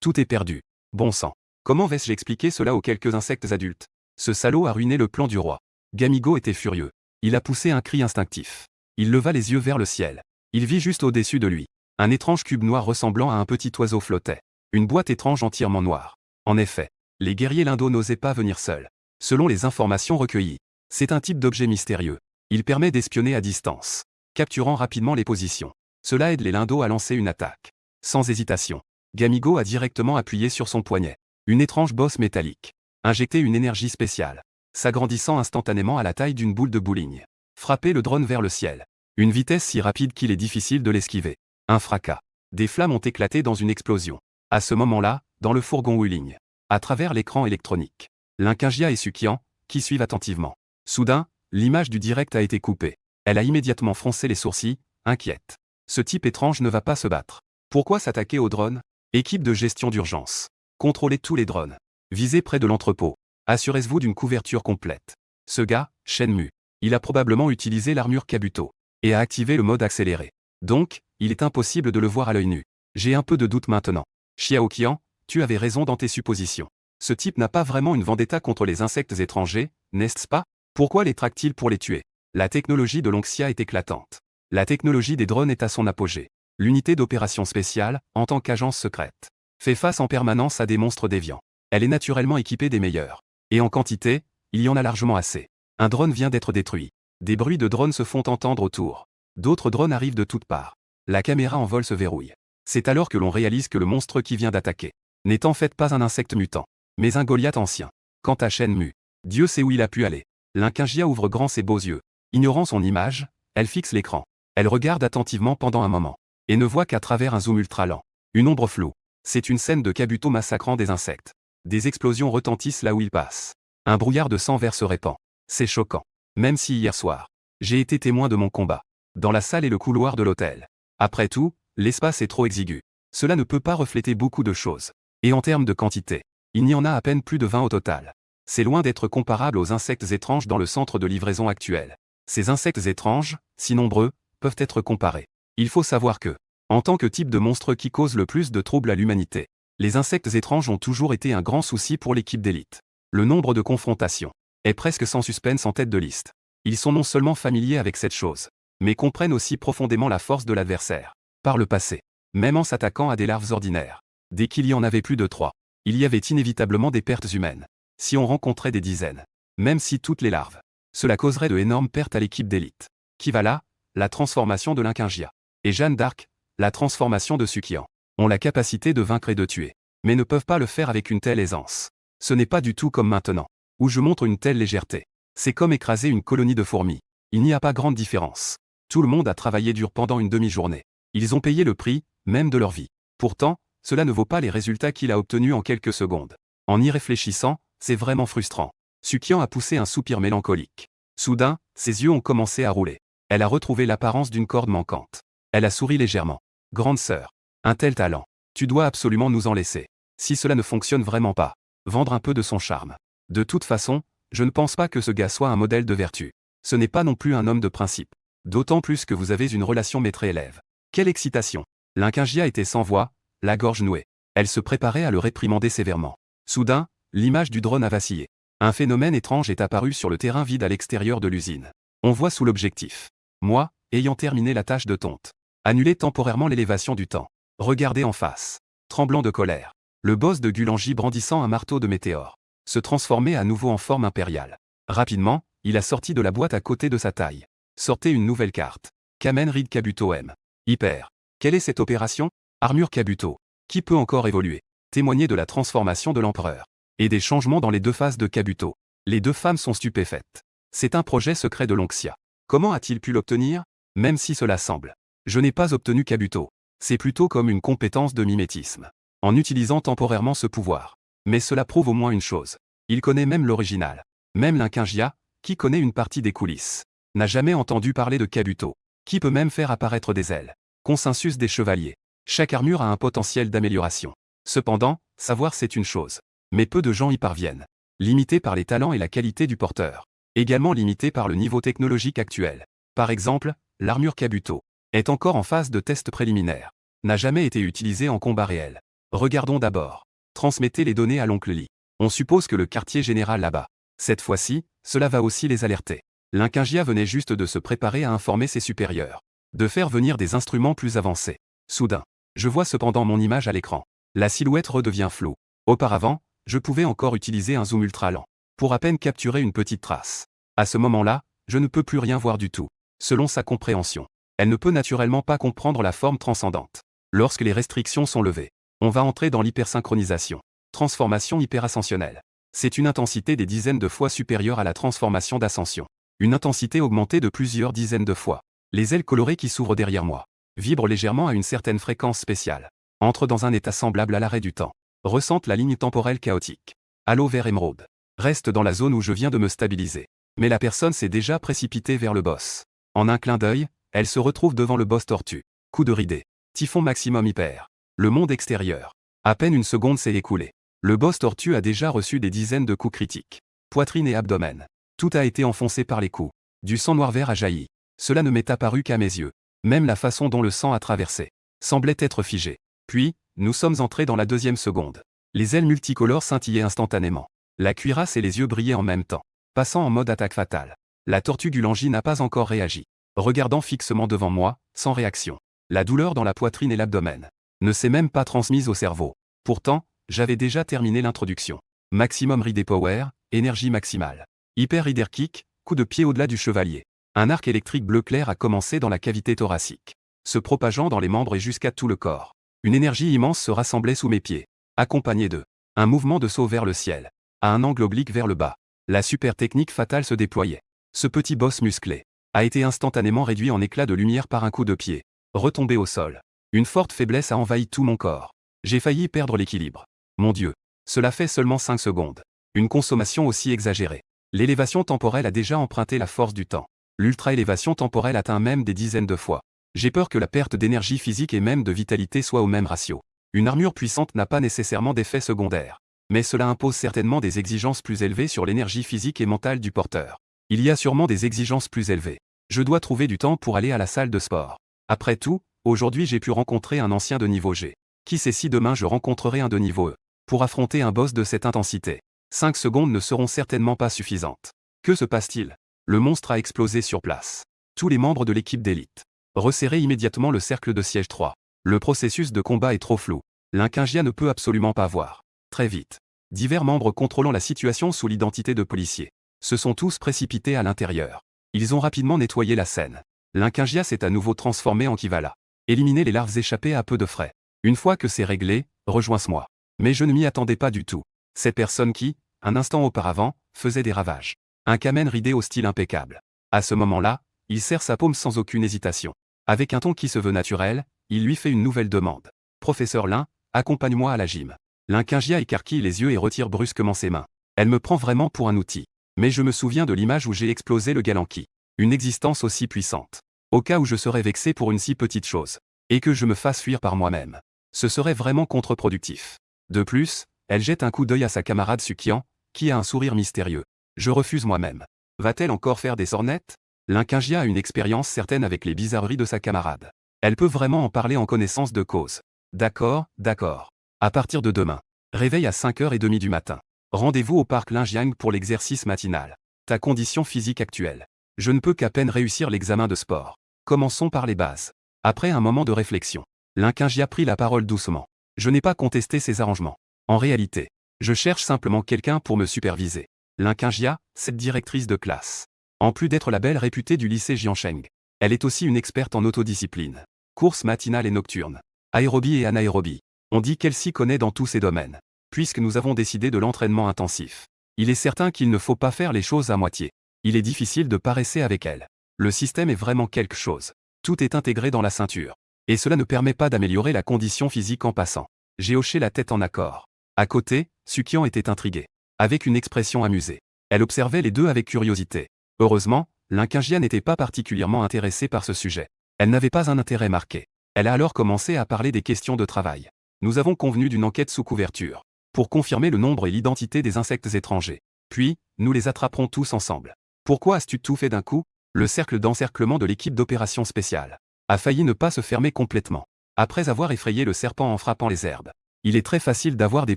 S1: Tout est perdu. Bon sang. Comment vais-je expliquer cela aux quelques insectes adultes? Ce salaud a ruiné le plan du roi. Gamigo était furieux. Il a poussé un cri instinctif. Il leva les yeux vers le ciel. Il vit juste au-dessus de lui. Un étrange cube noir ressemblant à un petit oiseau flottait. Une boîte étrange entièrement noire. En effet, les guerriers lindos n'osaient pas venir seuls. Selon les informations recueillies, c'est un type d'objet mystérieux. Il permet d'espionner à distance, capturant rapidement les positions. Cela aide les lindos à lancer une attaque. Sans hésitation, Gamigo a directement appuyé sur son poignet. Une étrange bosse métallique injectait une énergie spéciale, s'agrandissant instantanément à la taille d'une boule de bowling. Frappait le drone vers le ciel. Une vitesse si rapide qu'il est difficile de l'esquiver. Un fracas. Des flammes ont éclaté dans une explosion. À ce moment-là, dans le fourgon Wuling, à travers l'écran électronique, Linkingia et Tsukian, qui suivent attentivement. Soudain, l'image du direct a été coupée. Elle a immédiatement froncé les sourcils, inquiète. Ce type étrange ne va pas se battre. Pourquoi s'attaquer aux drones? Équipe de gestion d'urgence. Contrôlez tous les drones. Visez près de l'entrepôt. Assurez-vous d'une couverture complète. Ce gars, Shenmue, Il a probablement utilisé l'armure Kabuto et a activé le mode accéléré. Donc, il est impossible de le voir à l'œil nu. J'ai un peu de doute maintenant. Xiao Qian, tu avais raison dans tes suppositions. Ce type n'a pas vraiment une vendetta contre les insectes étrangers, n'est-ce pas? Pourquoi les traque-t-il pour les tuer? La technologie de Lonxia est éclatante. La technologie des drones est à son apogée. L'unité d'opération spéciale, en tant qu'agence secrète, fait face en permanence à des monstres déviants. Elle est naturellement équipée des meilleurs. Et en quantité, il y en a largement assez. Un drone vient d'être détruit. Des bruits de drones se font entendre autour. D'autres drones arrivent de toutes parts. La caméra en vol se verrouille. C'est alors que l'on réalise que le monstre qui vient d'attaquer n'est en fait pas un insecte mutant, mais un Goliath ancien. Quant à Shenmue, Dieu sait où il a pu aller. L'Inquingia ouvre grand ses beaux yeux. Ignorant son image, elle fixe l'écran. Elle regarde attentivement pendant un moment, et ne voit qu'à travers un zoom ultra lent. Une ombre floue. C'est une scène de Kabuto massacrant des insectes. Des explosions retentissent là où il passe. Un brouillard de sang vert se répand. C'est choquant. Même si hier soir, j'ai été témoin de mon combat. Dans la salle et le couloir de l'hôtel. Après tout, l'espace est trop exigu. Cela ne peut pas refléter beaucoup de choses. Et en termes de quantité, il n'y en a à peine plus de 20 au total. C'est loin d'être comparable aux insectes étranges dans le centre de livraison actuel. Ces insectes étranges, si nombreux, peuvent être comparés. Il faut savoir que, en tant que type de monstre qui cause le plus de troubles à l'humanité, les insectes étranges ont toujours été un grand souci pour l'équipe d'élite. Le nombre de confrontations est presque sans suspense en tête de liste. Ils sont non seulement familiers avec cette chose, mais comprennent aussi profondément la force de l'adversaire. Par le passé, même en s'attaquant à des larves ordinaires, dès qu'il y en avait plus de 3, il y avait inévitablement des pertes humaines. Si on rencontrait des dizaines, même si toutes les larves, cela causerait de énormes pertes à l'équipe d'élite. Kivala, la transformation de l'Inquingia, et Jeanne d'Arc, la transformation de Sukian, ont la capacité de vaincre et de tuer, mais ne peuvent pas le faire avec une telle aisance. Ce n'est pas du tout comme maintenant, où je montre une telle légèreté. C'est comme écraser une colonie de fourmis. Il n'y a pas grande différence. Tout le monde a travaillé dur pendant une demi-journée. Ils ont payé le prix, même de leur vie. Pourtant, cela ne vaut pas les résultats qu'il a obtenus en quelques secondes. En y réfléchissant, c'est vraiment frustrant. Sukian a poussé un soupir mélancolique. Soudain, ses yeux ont commencé à rouler. Elle a retrouvé l'apparence d'une corde manquante. Elle a souri légèrement. Grande sœur, un tel talent. Tu dois absolument nous en laisser. Si cela ne fonctionne vraiment pas, vendre un peu de son charme. De toute façon, je ne pense pas que ce gars soit un modèle de vertu. Ce n'est pas non plus un homme de principe. D'autant plus que vous avez une relation maître-élève. Quelle excitation! L'Inquingia était sans voix, la gorge nouée. Elle se préparait à le réprimander sévèrement. Soudain, l'image du drone a vacillé. Un phénomène étrange est apparu sur le terrain vide à l'extérieur de l'usine. On voit sous l'objectif. Moi, ayant terminé la tâche de tonte. Annuler temporairement l'élévation du temps. Regardez en face. Tremblant de colère. Le boss de Gulangi brandissant un marteau de météore. Se transformait à nouveau en forme impériale. Rapidement, il a sorti de la boîte à côté de sa taille. Sortez une nouvelle carte. Kamen Rider Kabuto M. Hyper. Quelle est cette opération? Armure Kabuto. Qui peut encore évoluer? Témoigner de la transformation de l'empereur. Et des changements dans les deux phases de Kabuto. Les deux femmes sont stupéfaites. C'est un projet secret de Lonxia. Comment a-t-il pu l'obtenir? Même si cela semble. Je n'ai pas obtenu Kabuto. C'est plutôt comme une compétence de mimétisme. En utilisant temporairement ce pouvoir. Mais cela prouve au moins une chose. Il connaît même l'original. Même l'Inquingia, qui connaît une partie des coulisses, n'a jamais entendu parler de Kabuto. Qui peut même faire apparaître des ailes. Consensus des chevaliers. Chaque armure a un potentiel d'amélioration. Cependant, savoir c'est une chose. Mais peu de gens y parviennent. Limité par les talents et la qualité du porteur. Également limité par le niveau technologique actuel. Par exemple, l'armure Kabuto est encore en phase de test préliminaire. N'a jamais été utilisée en combat réel. Regardons d'abord. Transmettez les données à l'oncle Lee. On suppose que le quartier général là-bas. Cette fois-ci, cela va aussi les alerter. L'Inquingia venait juste de se préparer à informer ses supérieurs. De faire venir des instruments plus avancés. Soudain. Je vois cependant mon image à l'écran. La silhouette redevient floue. Auparavant, je pouvais encore utiliser un zoom ultra lent. Pour à peine capturer une petite trace. À ce moment-là, je ne peux plus rien voir du tout. Selon sa compréhension. Elle ne peut naturellement pas comprendre la forme transcendante. Lorsque les restrictions sont levées, on va entrer dans l'hypersynchronisation. Transformation hyperascensionnelle. C'est une intensité des dizaines de fois supérieure à la transformation d'ascension. Une intensité augmentée de plusieurs dizaines de fois. Les ailes colorées qui s'ouvrent derrière moi vibrent légèrement à une certaine fréquence spéciale. Entrent dans un état semblable à l'arrêt du temps. Ressentent la ligne temporelle chaotique. Halo vert émeraude. Reste dans la zone où je viens de me stabiliser. Mais la personne s'est déjà précipitée vers le boss. En un clin d'œil, elle se retrouve devant le boss tortue. Coup de ridée. Typhon maximum hyper. Le monde extérieur. À peine une seconde s'est écoulée. Le boss tortue a déjà reçu des dizaines de coups critiques. Poitrine et abdomen. Tout a été enfoncé par les coups. Du sang noir vert a jailli. Cela ne m'est apparu qu'à mes yeux. Même la façon dont le sang a traversé semblait être figée. Puis, nous sommes entrés dans la deuxième seconde. Les ailes multicolores scintillaient instantanément. La cuirasse et les yeux brillaient en même temps, passant en mode attaque fatale. La tortue Gulangi n'a pas encore réagi. Regardant fixement devant moi, sans réaction. La douleur dans la poitrine et l'abdomen ne s'est même pas transmise au cerveau. Pourtant, j'avais déjà terminé l'introduction. Maximum Rider Power, énergie maximale. Hyper Rider Kick, coup de pied au-delà du chevalier. Un arc électrique bleu clair a commencé dans la cavité thoracique, se propageant dans les membres et jusqu'à tout le corps. Une énergie immense se rassemblait sous mes pieds, accompagnée de un mouvement de saut vers le ciel, à un angle oblique vers le bas. La super technique fatale se déployait. Ce petit boss musclé a été instantanément réduit en éclats de lumière par un coup de pied, retombé au sol. Une forte faiblesse a envahi tout mon corps. J'ai failli perdre l'équilibre. Mon Dieu, cela fait seulement 5 secondes. Une consommation aussi exagérée. L'élévation temporelle a déjà emprunté la force du temps. L'ultra-élévation temporelle atteint même des dizaines de fois. J'ai peur que la perte d'énergie physique et même de vitalité soit au même ratio. Une armure puissante n'a pas nécessairement d'effet secondaire. Mais cela impose certainement des exigences plus élevées sur l'énergie physique et mentale du porteur. Il y a sûrement des exigences plus élevées. Je dois trouver du temps pour aller à la salle de sport. Après tout, aujourd'hui j'ai pu rencontrer un ancien de niveau G. Qui sait si demain je rencontrerai un de niveau E. Pour affronter un boss de cette intensité, 5 secondes ne seront certainement pas suffisantes. Que se passe-t-il? Le monstre a explosé sur place. Tous les membres de l'équipe d'élite resserrez immédiatement le cercle de siège 3. Le processus de combat est trop flou. L'Inquingia ne peut absolument pas voir. Très vite. Divers membres contrôlant la situation sous l'identité de policiers se sont tous précipités à l'intérieur. Ils ont rapidement nettoyé la scène. L'Inquingia s'est à nouveau transformé en Kivala. Éliminer les larves échappées à peu de frais. Une fois que c'est réglé, rejoins-moi. Mais je ne m'y attendais pas du tout. Ces personnes qui, un instant auparavant, faisaient des ravages. Un Kamen Rider au style impeccable. À ce moment-là, il serre sa paume sans aucune hésitation. Avec un ton qui se veut naturel, il lui fait une nouvelle demande. Professeur Lin, accompagne-moi à la gym. L'Inquingia écarquille les yeux et retire brusquement ses mains. Elle me prend vraiment pour un outil. Mais je me souviens de l'image où j'ai explosé le Galanki. Une existence aussi puissante. Au cas où je serais vexé pour une si petite chose. Et que je me fasse fuir par moi-même. Ce serait vraiment contre-productif. De plus, elle jette un coup d'œil à sa camarade Sukian, qui a un sourire mystérieux. Je refuse moi-même. Va-t-elle encore faire des sornettes? L'Inquingia a une expérience certaine avec les bizarreries de sa camarade. Elle peut vraiment en parler en connaissance de cause. D'accord, d'accord. À partir de demain. Réveil à 5h30 du matin. Rendez-vous au parc Linjiang pour l'exercice matinal. Ta condition physique actuelle. Je ne peux qu'à peine réussir l'examen de sport. Commençons par les bases. Après un moment de réflexion, l'Inquingia prit la parole doucement. Je n'ai pas contesté ces arrangements. En réalité, je cherche simplement quelqu'un pour me superviser. L'Inquingia, cette directrice de classe. En plus d'être la belle réputée du lycée Jiansheng, elle est aussi une experte en autodiscipline. Courses matinales et nocturnes. Aérobie et anaérobie. On dit qu'elle s'y connaît dans tous ces domaines. Puisque nous avons décidé de l'entraînement intensif. Il est certain qu'il ne faut pas faire les choses à moitié. Il est difficile de paresser avec elle. Le système est vraiment quelque chose. Tout est intégré dans la ceinture. Et cela ne permet pas d'améliorer la condition physique en passant. J'ai hoché la tête en accord. À côté, Sukian était intriguée. Avec une expression amusée. Elle observait les deux avec curiosité. Heureusement, l'Inquingia n'était pas particulièrement intéressée par ce sujet. Elle n'avait pas un intérêt marqué. Elle a alors commencé à parler des questions de travail. Nous avons convenu d'une enquête sous couverture. Pour confirmer le nombre et l'identité des insectes étrangers. Puis, nous les attraperons tous ensemble. Pourquoi as-tu tout fait d'un coup? Le cercle d'encerclement de l'équipe d'opération spéciale a failli ne pas se fermer complètement. Après avoir effrayé le serpent en frappant les herbes. Il est très facile d'avoir des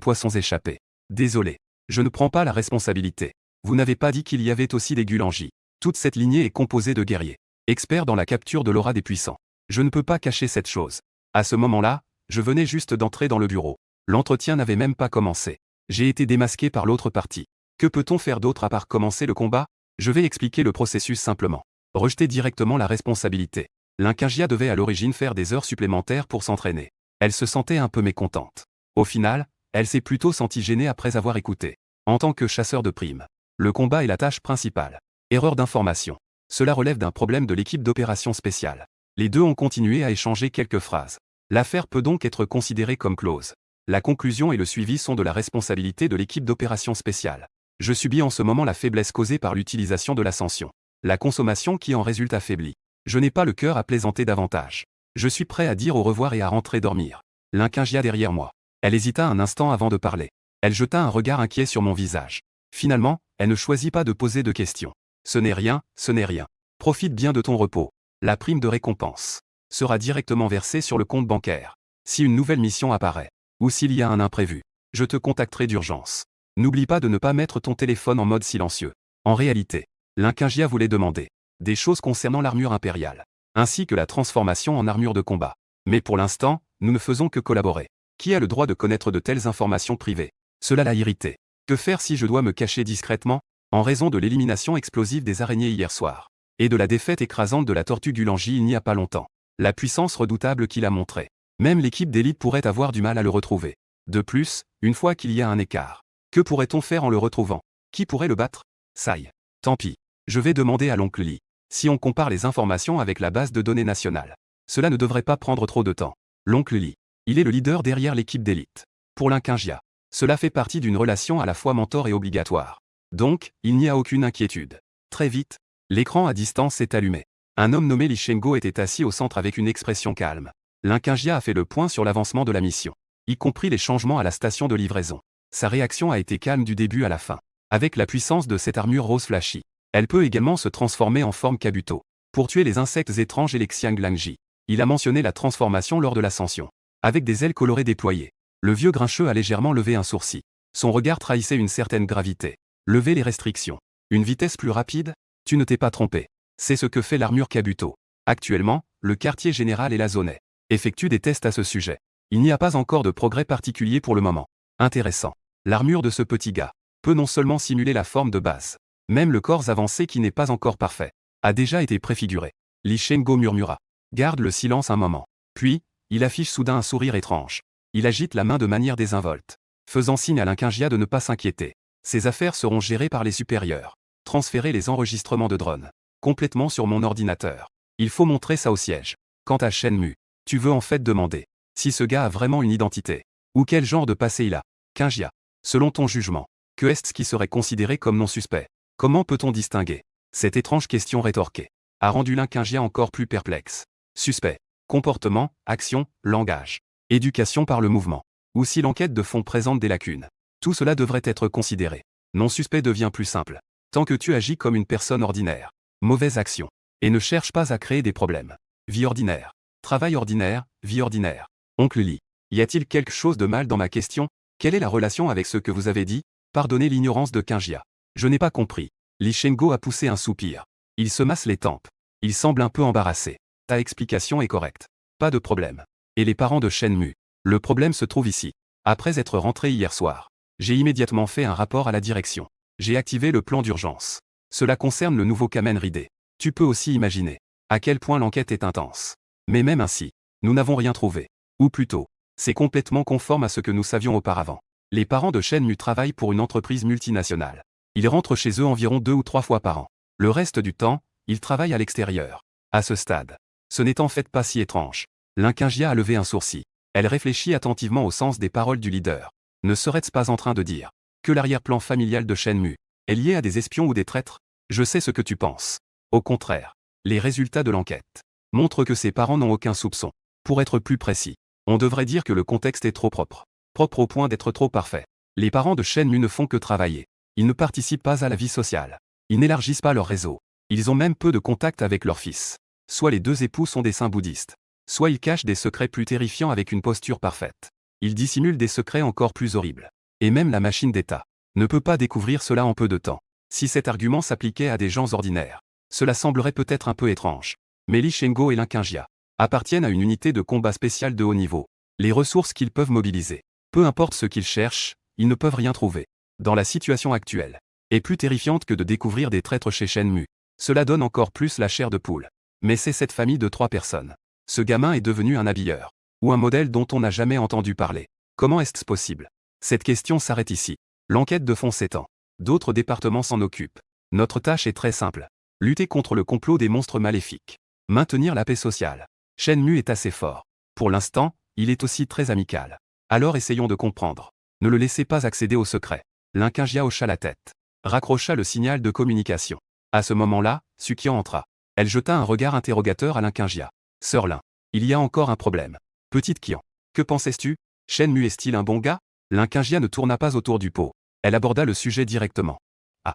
S1: poissons échappés. Désolé. Je ne prends pas la responsabilité. Vous n'avez pas dit qu'il y avait aussi des Gulangi. Toute cette lignée est composée de guerriers. Experts dans la capture de l'aura des puissants. Je ne peux pas cacher cette chose. À ce moment-là, je venais juste d'entrer dans le bureau. L'entretien n'avait même pas commencé. J'ai été démasqué par l'autre partie. Que peut-on faire d'autre à part commencer le combat? Je vais expliquer le processus simplement. Rejeter directement la responsabilité. L'Inquingia devait à l'origine faire des heures supplémentaires pour s'entraîner. Elle se sentait un peu mécontente. Au final, elle s'est plutôt sentie gênée après avoir écouté. En tant que chasseur de primes. Le combat est la tâche principale. Erreur d'information. Cela relève d'un problème de l'équipe d'opération spéciale. Les deux ont continué à échanger quelques phrases. L'affaire peut donc être considérée comme close. La conclusion et le suivi sont de la responsabilité de l'équipe d'opération spéciale. Je subis en ce moment la faiblesse causée par l'utilisation de l'ascension. La consommation qui en résulte affaiblie. Je n'ai pas le cœur à plaisanter davantage. Je suis prêt à dire au revoir et à rentrer dormir. L'Inquingia derrière moi. Elle hésita un instant avant de parler. Elle jeta un regard inquiet sur mon visage. Finalement, elle ne choisit pas de poser de questions. Ce n'est rien, ce n'est rien. Profite bien de ton repos. La prime de récompense sera directement versée sur le compte bancaire. Si une nouvelle mission apparaît, ou s'il y a un imprévu, je te contacterai d'urgence. N'oublie pas de ne pas mettre ton téléphone en mode silencieux. En réalité, Linkingia voulait demander des choses concernant l'armure impériale, ainsi que la transformation en armure de combat. Mais pour l'instant, nous ne faisons que collaborer. Qui a le droit de connaître de telles informations privées? Cela l'a irrité. Que faire si je dois me cacher discrètement, en raison de l'élimination explosive des araignées hier soir, et de la défaite écrasante de la tortue Gulangi il n'y a pas longtemps? La puissance redoutable qu'il a montrée. Même l'équipe d'élite pourrait avoir du mal à le retrouver. De plus, une fois qu'il y a un écart, que pourrait-on faire en le retrouvant? Qui pourrait le battre? Saï. Tant pis. Je vais demander à l'oncle Lee. Si on compare les informations avec la base de données nationale, cela ne devrait pas prendre trop de temps. L'oncle Lee. Il est le leader derrière l'équipe d'élite. Pour Linkingia, cela fait partie d'une relation à la fois mentor et obligatoire. Donc, il n'y a aucune inquiétude. Très vite, l'écran à distance s'est allumé. Un homme nommé Li Shengo était assis au centre avec une expression calme. Linkingia a fait le point sur l'avancement de la mission, y compris les changements à la station de livraison. Sa réaction a été calme du début à la fin. Avec la puissance de cette armure rose flashy, elle peut également se transformer en forme Kabuto, pour tuer les insectes étranges et les Xianglangji. Il a mentionné la transformation lors de l'ascension. Avec des ailes colorées déployées, le vieux grincheux a légèrement levé un sourcil. Son regard trahissait une certaine gravité. Lever les restrictions. Une vitesse plus rapide? Tu ne t'es pas trompé. C'est ce que fait l'armure Kabuto. Actuellement, le quartier général et la zone effectuent des tests à ce sujet. Il n'y a pas encore de progrès particulier pour le moment. Intéressant. L'armure de ce petit gars peut non seulement simuler la forme de base, même le corps avancé qui n'est pas encore parfait, a déjà été préfiguré. Li Shengo murmura. Garde le silence un moment. Puis, il affiche soudain un sourire étrange. Il agite la main de manière désinvolte, faisant signe à Linkingia de ne pas s'inquiéter. Ses affaires seront gérées par les supérieurs. Transférer les enregistrements de drone complètement sur mon ordinateur. Il faut montrer ça au siège. Quant à Shenmue, tu veux en fait demander si ce gars a vraiment une identité, ou quel genre de passé il a. Kingia, selon ton jugement, que est-ce qui serait considéré comme non suspect? Comment peut-on distinguer? Cette étrange question rétorquée a rendu Linkingia encore plus perplexe. Suspect. Comportement, action, langage. Éducation par le mouvement. Ou si l'enquête de fond présente des lacunes. Tout cela devrait être considéré. Non suspect devient plus simple. Tant que tu agis comme une personne ordinaire. Mauvaise action. Et ne cherche pas à créer des problèmes. Vie ordinaire. Travail ordinaire, vie ordinaire. Oncle Lee. Y a-t-il quelque chose de mal dans ma question? Quelle est la relation avec ce que vous avez dit? Pardonnez l'ignorance de Kingia. Je n'ai pas compris. Li Shengo a poussé un soupir. Il se masse les tempes. Il semble un peu embarrassé. Ta explication est correcte. Pas de problème. Et les parents de Shenmue? Le problème se trouve ici. Après être rentré hier soir, j'ai immédiatement fait un rapport à la direction. J'ai activé le plan d'urgence. Cela concerne le nouveau Kamen Rider. Tu peux aussi imaginer à quel point l'enquête est intense. Mais même ainsi, nous n'avons rien trouvé. Ou plutôt, c'est complètement conforme à ce que nous savions auparavant. Les parents de Shenmue travaillent pour une entreprise multinationale. Ils rentrent chez eux environ 2 ou 3 fois par an. Le reste du temps, ils travaillent à l'extérieur. À ce stade, ce n'est en fait pas si étrange. Linkingia a levé un sourcil. Elle réfléchit attentivement au sens des paroles du leader. Ne serait-ce pas en train de dire que l'arrière-plan familial de Shenmue est lié à des espions ou des traîtres? Je sais ce que tu penses. Au contraire, les résultats de l'enquête montrent que ses parents n'ont aucun soupçon. Pour être plus précis, on devrait dire que le contexte est trop propre. Propre au point d'être trop parfait. Les parents de Shenmue ne font que travailler. Ils ne participent pas à la vie sociale. Ils n'élargissent pas leur réseau. Ils ont même peu de contact avec leur fils. Soit les deux époux sont des saints bouddhistes. Soit ils cachent des secrets plus terrifiants avec une posture parfaite. Ils dissimulent des secrets encore plus horribles. Et même la machine d'État ne peut pas découvrir cela en peu de temps. Si cet argument s'appliquait à des gens ordinaires, cela semblerait peut-être un peu étrange. Mais Li Shengo et Linkingia appartiennent à une unité de combat spéciale de haut niveau. Les ressources qu'ils peuvent mobiliser, peu importe ce qu'ils cherchent, ils ne peuvent rien trouver. Dans la situation actuelle, est plus terrifiante que de découvrir des traîtres chez Shenmue. Cela donne encore plus la chair de poule. Mais c'est cette famille de 3 personnes. Ce gamin est devenu un habilleur. Ou un modèle dont on n'a jamais entendu parler. Comment est-ce possible? Cette question s'arrête ici. L'enquête de fond s'étend. D'autres départements s'en occupent. Notre tâche est très simple. Lutter contre le complot des monstres maléfiques. Maintenir la paix sociale. Shenmue est assez fort. Pour l'instant, il est aussi très amical. Alors essayons de comprendre. Ne le laissez pas accéder au secret. Linkingia hocha la tête. Raccrocha le signal de communication. À ce moment-là, Sukian entra. Elle jeta un regard interrogateur à Linkingia. Sœur Lin, il y a encore un problème. Petite Kian, que pensais-tu? Shenmue est-il un bon gars? Linkingia ne tourna pas autour du pot. Elle aborda le sujet directement. Ah.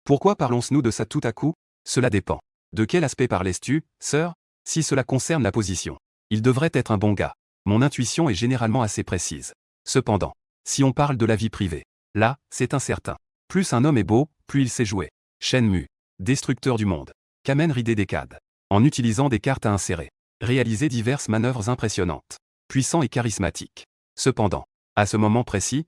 S1: Pourquoi parlons-nous de ça tout à coup? Cela dépend. De quel aspect parlais-tu, sœur? Si cela concerne la position. Il devrait être un bon gars. Mon intuition est généralement assez précise. Cependant, si on parle de la vie privée, là, c'est incertain. Plus un homme est beau, plus il sait jouer. Shenmue. Destructeur du monde. Kamen Rider Decade. En utilisant des cartes à insérer. Réaliser diverses manœuvres impressionnantes. Puissant et charismatique. Cependant, à ce moment précis,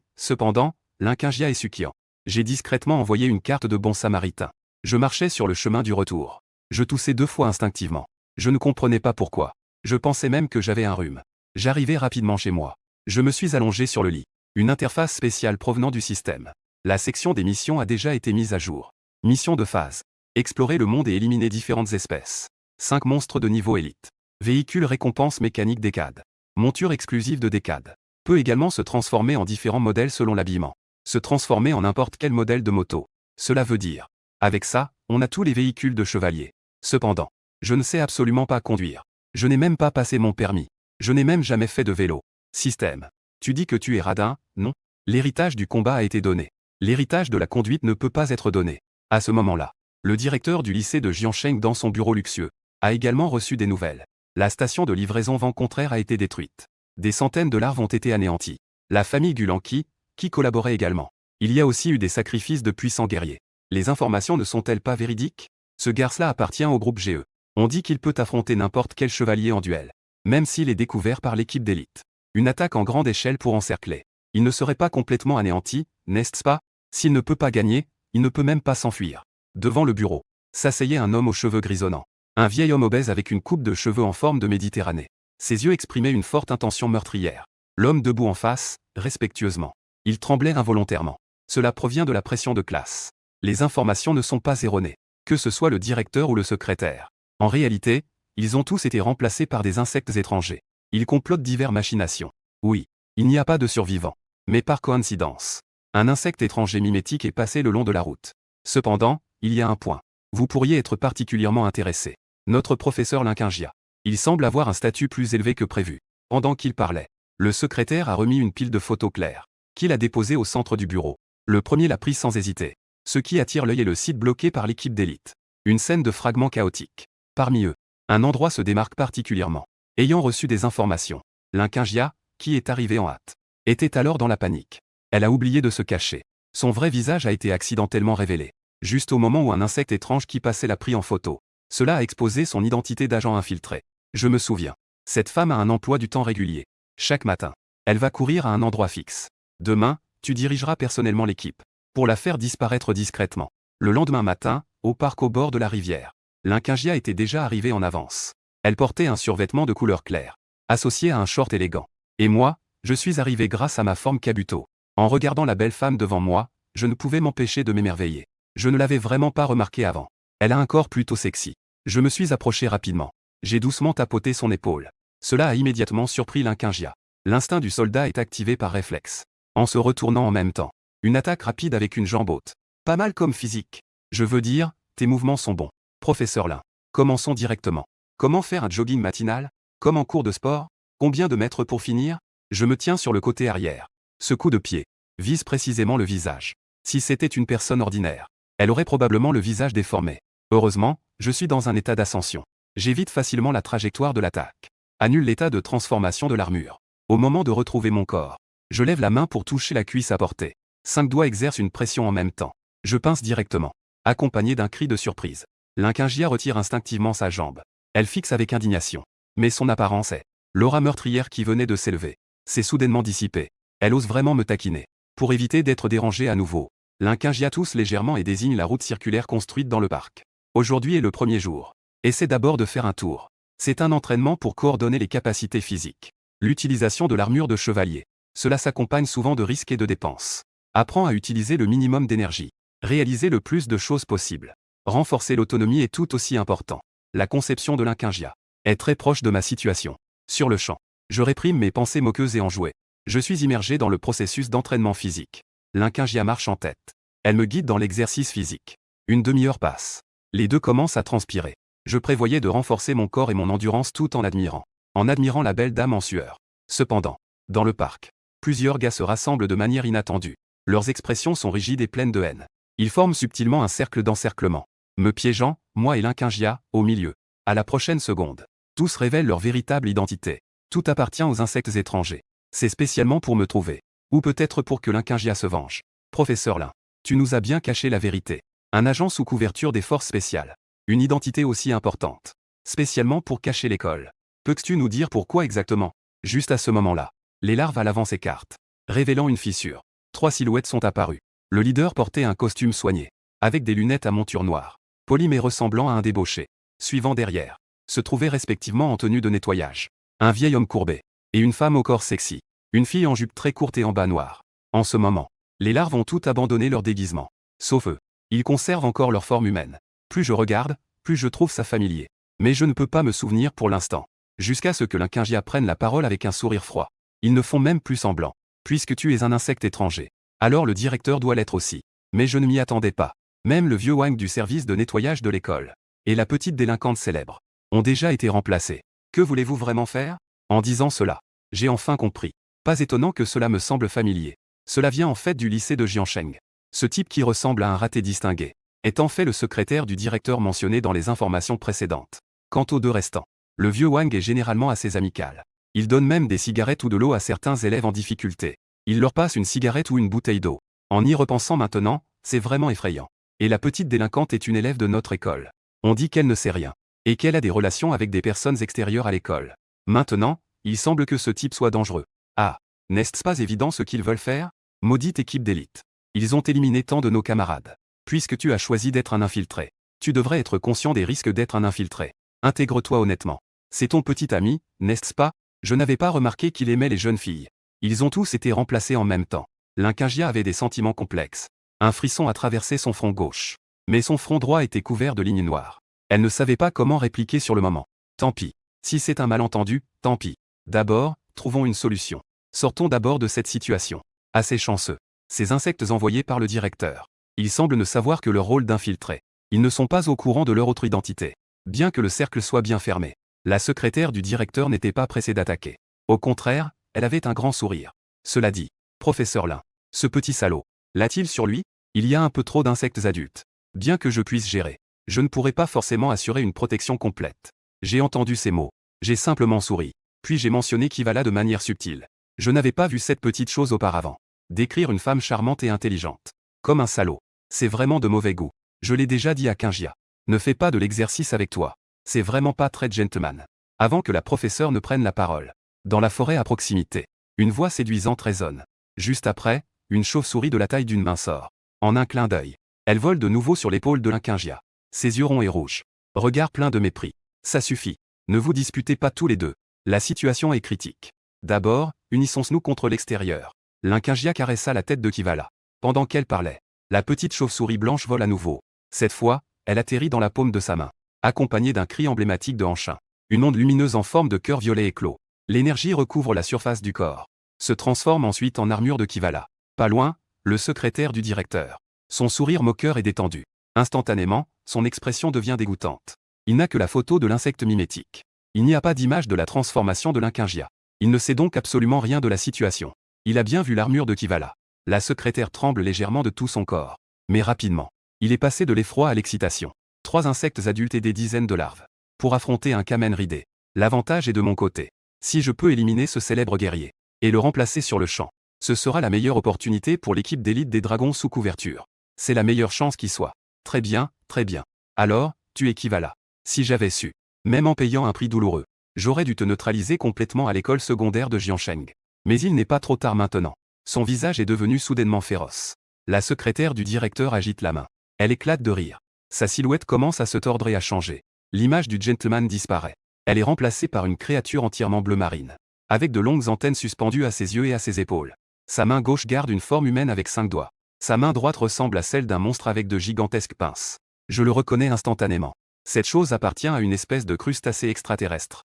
S1: Linkingia est Sukian. J'ai discrètement envoyé une carte de bon samaritain. Je marchais sur le chemin du retour. Je toussais 2 fois instinctivement. Je ne comprenais pas pourquoi. Je pensais même que j'avais un rhume. J'arrivais rapidement chez moi. Je me suis allongé sur le lit. Une interface spéciale provenant du système. La section des missions a déjà été mise à jour. Mission de phase. Explorer le monde et éliminer différentes espèces. 5 monstres de niveau élite. Véhicule récompense mécanique Decade. Monture exclusive de Decade. Peut également se transformer en différents modèles selon l'habillement. Se transformer en n'importe quel modèle de moto. Cela veut dire. Avec ça, on a tous les véhicules de chevalier. Cependant, je ne sais absolument pas conduire. Je n'ai même pas passé mon permis. Je n'ai même jamais fait de vélo. Système. Tu dis que tu es radin, non? L'héritage du combat a été donné. L'héritage de la conduite ne peut pas être donné. À ce moment-là, le directeur du lycée de Jiansheng dans son bureau luxueux a également reçu des nouvelles. La station de livraison vent contraire a été détruite. Des centaines de larves ont été anéanties. La famille Gulanqi, qui collaborait également. Il y a aussi eu des sacrifices de puissants guerriers. Les informations ne sont-elles pas véridiques? Ce garce-là appartient au groupe GE. On dit qu'il peut affronter n'importe quel chevalier en duel. Même s'il est découvert par l'équipe d'élite. Une attaque en grande échelle pour encercler. Il ne serait pas complètement anéanti, n'est-ce pas? S'il ne peut pas gagner, il ne peut même pas s'enfuir. Devant le bureau, s'asseyait un homme aux cheveux grisonnants. Un vieil homme obèse avec une coupe de cheveux en forme de Méditerranée. Ses yeux exprimaient une forte intention meurtrière. L'homme debout en face, respectueusement. Il tremblait involontairement. Cela provient de la pression de classe. Les informations ne sont pas erronées. Que ce soit le directeur ou le secrétaire. En réalité, ils ont tous été remplacés par des insectes étrangers. Ils complotent diverses machinations. Oui, il n'y a pas de survivants. Mais par coïncidence, un insecte étranger mimétique est passé le long de la route. Cependant, il y a un point. Vous pourriez être particulièrement intéressé. Notre professeur Linkingia. Il semble avoir un statut plus élevé que prévu. Pendant qu'il parlait, le secrétaire a remis une pile de photos claires, qu'il a déposée au centre du bureau. Le premier l'a pris sans hésiter. Ce qui attire l'œil est le site bloqué par l'équipe d'élite. Une scène de fragments chaotiques. Parmi eux, un endroit se démarque particulièrement. Ayant reçu des informations, Linkingia, qui est arrivé en hâte, était alors dans la panique. Elle a oublié de se cacher. Son vrai visage a été accidentellement révélé. Juste au moment où un insecte étrange qui passait l'a pris en photo. Cela a exposé son identité d'agent infiltré. Je me souviens. Cette femme a un emploi du temps régulier. Chaque matin, elle va courir à un endroit fixe. Demain, tu dirigeras personnellement l'équipe. Pour la faire disparaître discrètement. Le lendemain matin, au parc au bord de la rivière, Linkingia était déjà arrivée en avance. Elle portait un survêtement de couleur claire, associé à un short élégant. Et moi, je suis arrivé grâce à ma forme kabuto. En regardant la belle femme devant moi, je ne pouvais m'empêcher de m'émerveiller. Je ne l'avais vraiment pas remarqué avant. Elle a un corps plutôt sexy. Je me suis approché rapidement. J'ai doucement tapoté son épaule. Cela a immédiatement surpris Linkingia. L'instinct du soldat est activé par réflexe. En se retournant en même temps. Une attaque rapide avec une jambe haute. Pas mal comme physique. Je veux dire, tes mouvements sont bons. Professeur Lin. Commençons directement. Comment faire un jogging matinal? Comme en cours de sport? Combien de mètres pour finir? Je me tiens sur le côté arrière. Ce coup de pied vise précisément le visage. Si c'était une personne ordinaire, elle aurait probablement le visage déformé. Heureusement, je suis dans un état d'ascension. J'évite facilement la trajectoire de l'attaque. Annule l'état de transformation de l'armure. Au moment de retrouver mon corps, je lève la main pour toucher la cuisse à portée. 5 doigts exercent une pression en même temps. Je pince directement, accompagné d'un cri de surprise. Linkingia retire instinctivement sa jambe. Elle fixe avec indignation. Mais son apparence est l'aura meurtrière qui venait de s'élever. C'est soudainement dissipé. Elle ose vraiment me taquiner. Pour éviter d'être dérangée à nouveau, Linkingia tousse légèrement et désigne la route circulaire construite dans le parc. Aujourd'hui est le premier jour. Essaie d'abord de faire un tour. C'est un entraînement pour coordonner les capacités physiques. L'utilisation de l'armure de chevalier. Cela s'accompagne souvent de risques et de dépenses. Apprends à utiliser le minimum d'énergie. Réaliser le plus de choses possible. Renforcer l'autonomie est tout aussi important. La conception de Linkingia est très proche de ma situation. Sur le champ, je réprime mes pensées moqueuses et enjouées. Je suis immergé dans le processus d'entraînement physique. Linkingia marche en tête. Elle me guide dans l'exercice physique. Une demi-heure passe. Les deux commencent à transpirer. Je prévoyais de renforcer mon corps et mon endurance tout en admirant la belle dame en sueur. Cependant, dans le parc, plusieurs gars se rassemblent de manière inattendue. Leurs expressions sont rigides et pleines de haine. Ils forment subtilement un cercle d'encerclement. me piégeant, moi et l'Inquingia, au milieu. À la prochaine seconde. Tous révèlent leur véritable identité. Tout appartient aux insectes étrangers. C'est spécialement pour me trouver. Ou peut-être pour que l'Inquingia se venge. Professeur Lin, tu nous as bien caché la vérité. Un agent sous couverture des forces spéciales. Une identité aussi importante. Spécialement pour cacher l'école. Peux-tu nous dire pourquoi exactement? Juste à ce moment-là, les larves à l'avant s'écartent, révélant une fissure. 3 silhouettes sont apparues. Le leader portait un costume soigné, avec des lunettes à monture noire, poli mais ressemblant à un débauché. Suivant derrière, se trouvaient respectivement en tenue de nettoyage, un vieil homme courbé, et une femme au corps sexy, une fille en jupe très courte et en bas noir. En ce moment, les larves ont toutes abandonné leur déguisement. Sauf eux. Ils conservent encore leur forme humaine. Plus je regarde, plus je trouve ça familier. Mais je ne peux pas me souvenir pour l'instant. Jusqu'à ce que l'Inquingia prenne la parole avec un sourire froid. Ils ne font même plus semblant. Puisque tu es un insecte étranger. Alors le directeur doit l'être aussi. Mais je ne m'y attendais pas. Même le vieux Wang du service de nettoyage de l'école. Et la petite délinquante célèbre. Ont déjà été remplacés. Que voulez-vous vraiment faire? En disant cela, j'ai enfin compris. Pas étonnant que cela me semble familier. Cela vient en fait du lycée de Jiansheng. Ce type qui ressemble à un raté distingué est en fait le secrétaire du directeur mentionné dans les informations précédentes. Quant aux deux restants, le vieux Wang est généralement assez amical. Il donne même des cigarettes ou de l'eau à certains élèves en difficulté. Il leur passe une cigarette ou une bouteille d'eau. En y repensant maintenant, c'est vraiment effrayant. Et la petite délinquante est une élève de notre école. On dit qu'elle ne sait rien. Et qu'elle a des relations avec des personnes extérieures à l'école. Maintenant, il semble que ce type soit dangereux. Ah, n'est-ce pas évident ce qu'ils veulent faire? Maudite équipe d'élite. Ils ont éliminé tant de nos camarades. Puisque tu as choisi d'être un infiltré, tu devrais être conscient des risques d'être un infiltré. Intègre-toi honnêtement. C'est ton petit ami, n'est-ce pas? Je n'avais pas remarqué qu'il aimait les jeunes filles. Ils ont tous été remplacés en même temps. L'Inquingia avait des sentiments complexes. Un frisson a traversé son front gauche. Mais son front droit était couvert de lignes noires. Elle ne savait pas comment répliquer sur le moment. Tant pis. Si c'est un malentendu, tant pis. D'abord, trouvons une solution. Sortons d'abord de cette situation. Assez chanceux. Ces insectes envoyés par le directeur. Ils semblent ne savoir que leur rôle d'infiltré. Ils ne sont pas au courant de leur autre identité. Bien que le cercle soit bien fermé, la secrétaire du directeur n'était pas pressée d'attaquer. Au contraire, elle avait un grand sourire. Cela dit, professeur Lin, ce petit salaud, l'a-t-il sur lui? Il y a un peu trop d'insectes adultes. Bien que je puisse gérer, je ne pourrais pas forcément assurer une protection complète. J'ai entendu ces mots. J'ai simplement souri. Puis j'ai mentionné Kivala de manière subtile. Je n'avais pas vu cette petite chose auparavant. Décrire une femme charmante et intelligente. Comme un salaud. C'est vraiment de mauvais goût. Je l'ai déjà dit à Kingia. Ne fais pas de l'exercice avec toi. C'est vraiment pas très gentleman. Avant que la professeure ne prenne la parole. Dans la forêt à proximité, une voix séduisante résonne. Juste après, une chauve-souris de la taille d'une main sort. En un clin d'œil, elle vole de nouveau sur l'épaule de l'Inquingia. Ses yeux ronds et rouges. Regard plein de mépris. Ça suffit. Ne vous disputez pas tous les deux. La situation est critique. D'abord, unissons-nous contre l'extérieur. L'Inquingia caressa la tête de Kivala. Pendant qu'elle parlait, la petite chauve-souris blanche vole à nouveau. Cette fois, elle atterrit dans la paume de sa main, accompagnée d'un cri emblématique de Hanchin. Une onde lumineuse en forme de cœur violet éclot. L'énergie recouvre la surface du corps. Se transforme ensuite en armure de Kivala. Pas loin, le secrétaire du directeur. Son sourire moqueur est détendu. Instantanément, son expression devient dégoûtante. Il n'a que la photo de l'insecte mimétique. Il n'y a pas d'image de la transformation de l'Inquingia. Il ne sait donc absolument rien de la situation. Il a bien vu l'armure de Kivala. La secrétaire tremble légèrement de tout son corps. Mais rapidement, il est passé de l'effroi à l'excitation. 3 insectes adultes et des dizaines de larves. Pour affronter un Kamen ridé. L'avantage est de mon côté. Si je peux éliminer ce célèbre guerrier et le remplacer sur le champ, ce sera la meilleure opportunité pour l'équipe d'élite des dragons sous couverture. C'est la meilleure chance qui soit. Très bien, très bien. Alors, tu es Kivala. Si j'avais su, même en payant un prix douloureux, j'aurais dû te neutraliser complètement à l'école secondaire de Jiansheng. Mais il n'est pas trop tard maintenant. Son visage est devenu soudainement féroce. La secrétaire du directeur agite la main. Elle éclate de rire. Sa silhouette commence à se tordre et à changer. L'image du gentleman disparaît. Elle est remplacée par une créature entièrement bleu marine, avec de longues antennes suspendues à ses yeux et à ses épaules. Sa main gauche garde une forme humaine avec 5 doigts. Sa main droite ressemble à celle d'un monstre avec de gigantesques pinces. Je le reconnais instantanément. Cette chose appartient à une espèce de crustacé extraterrestre.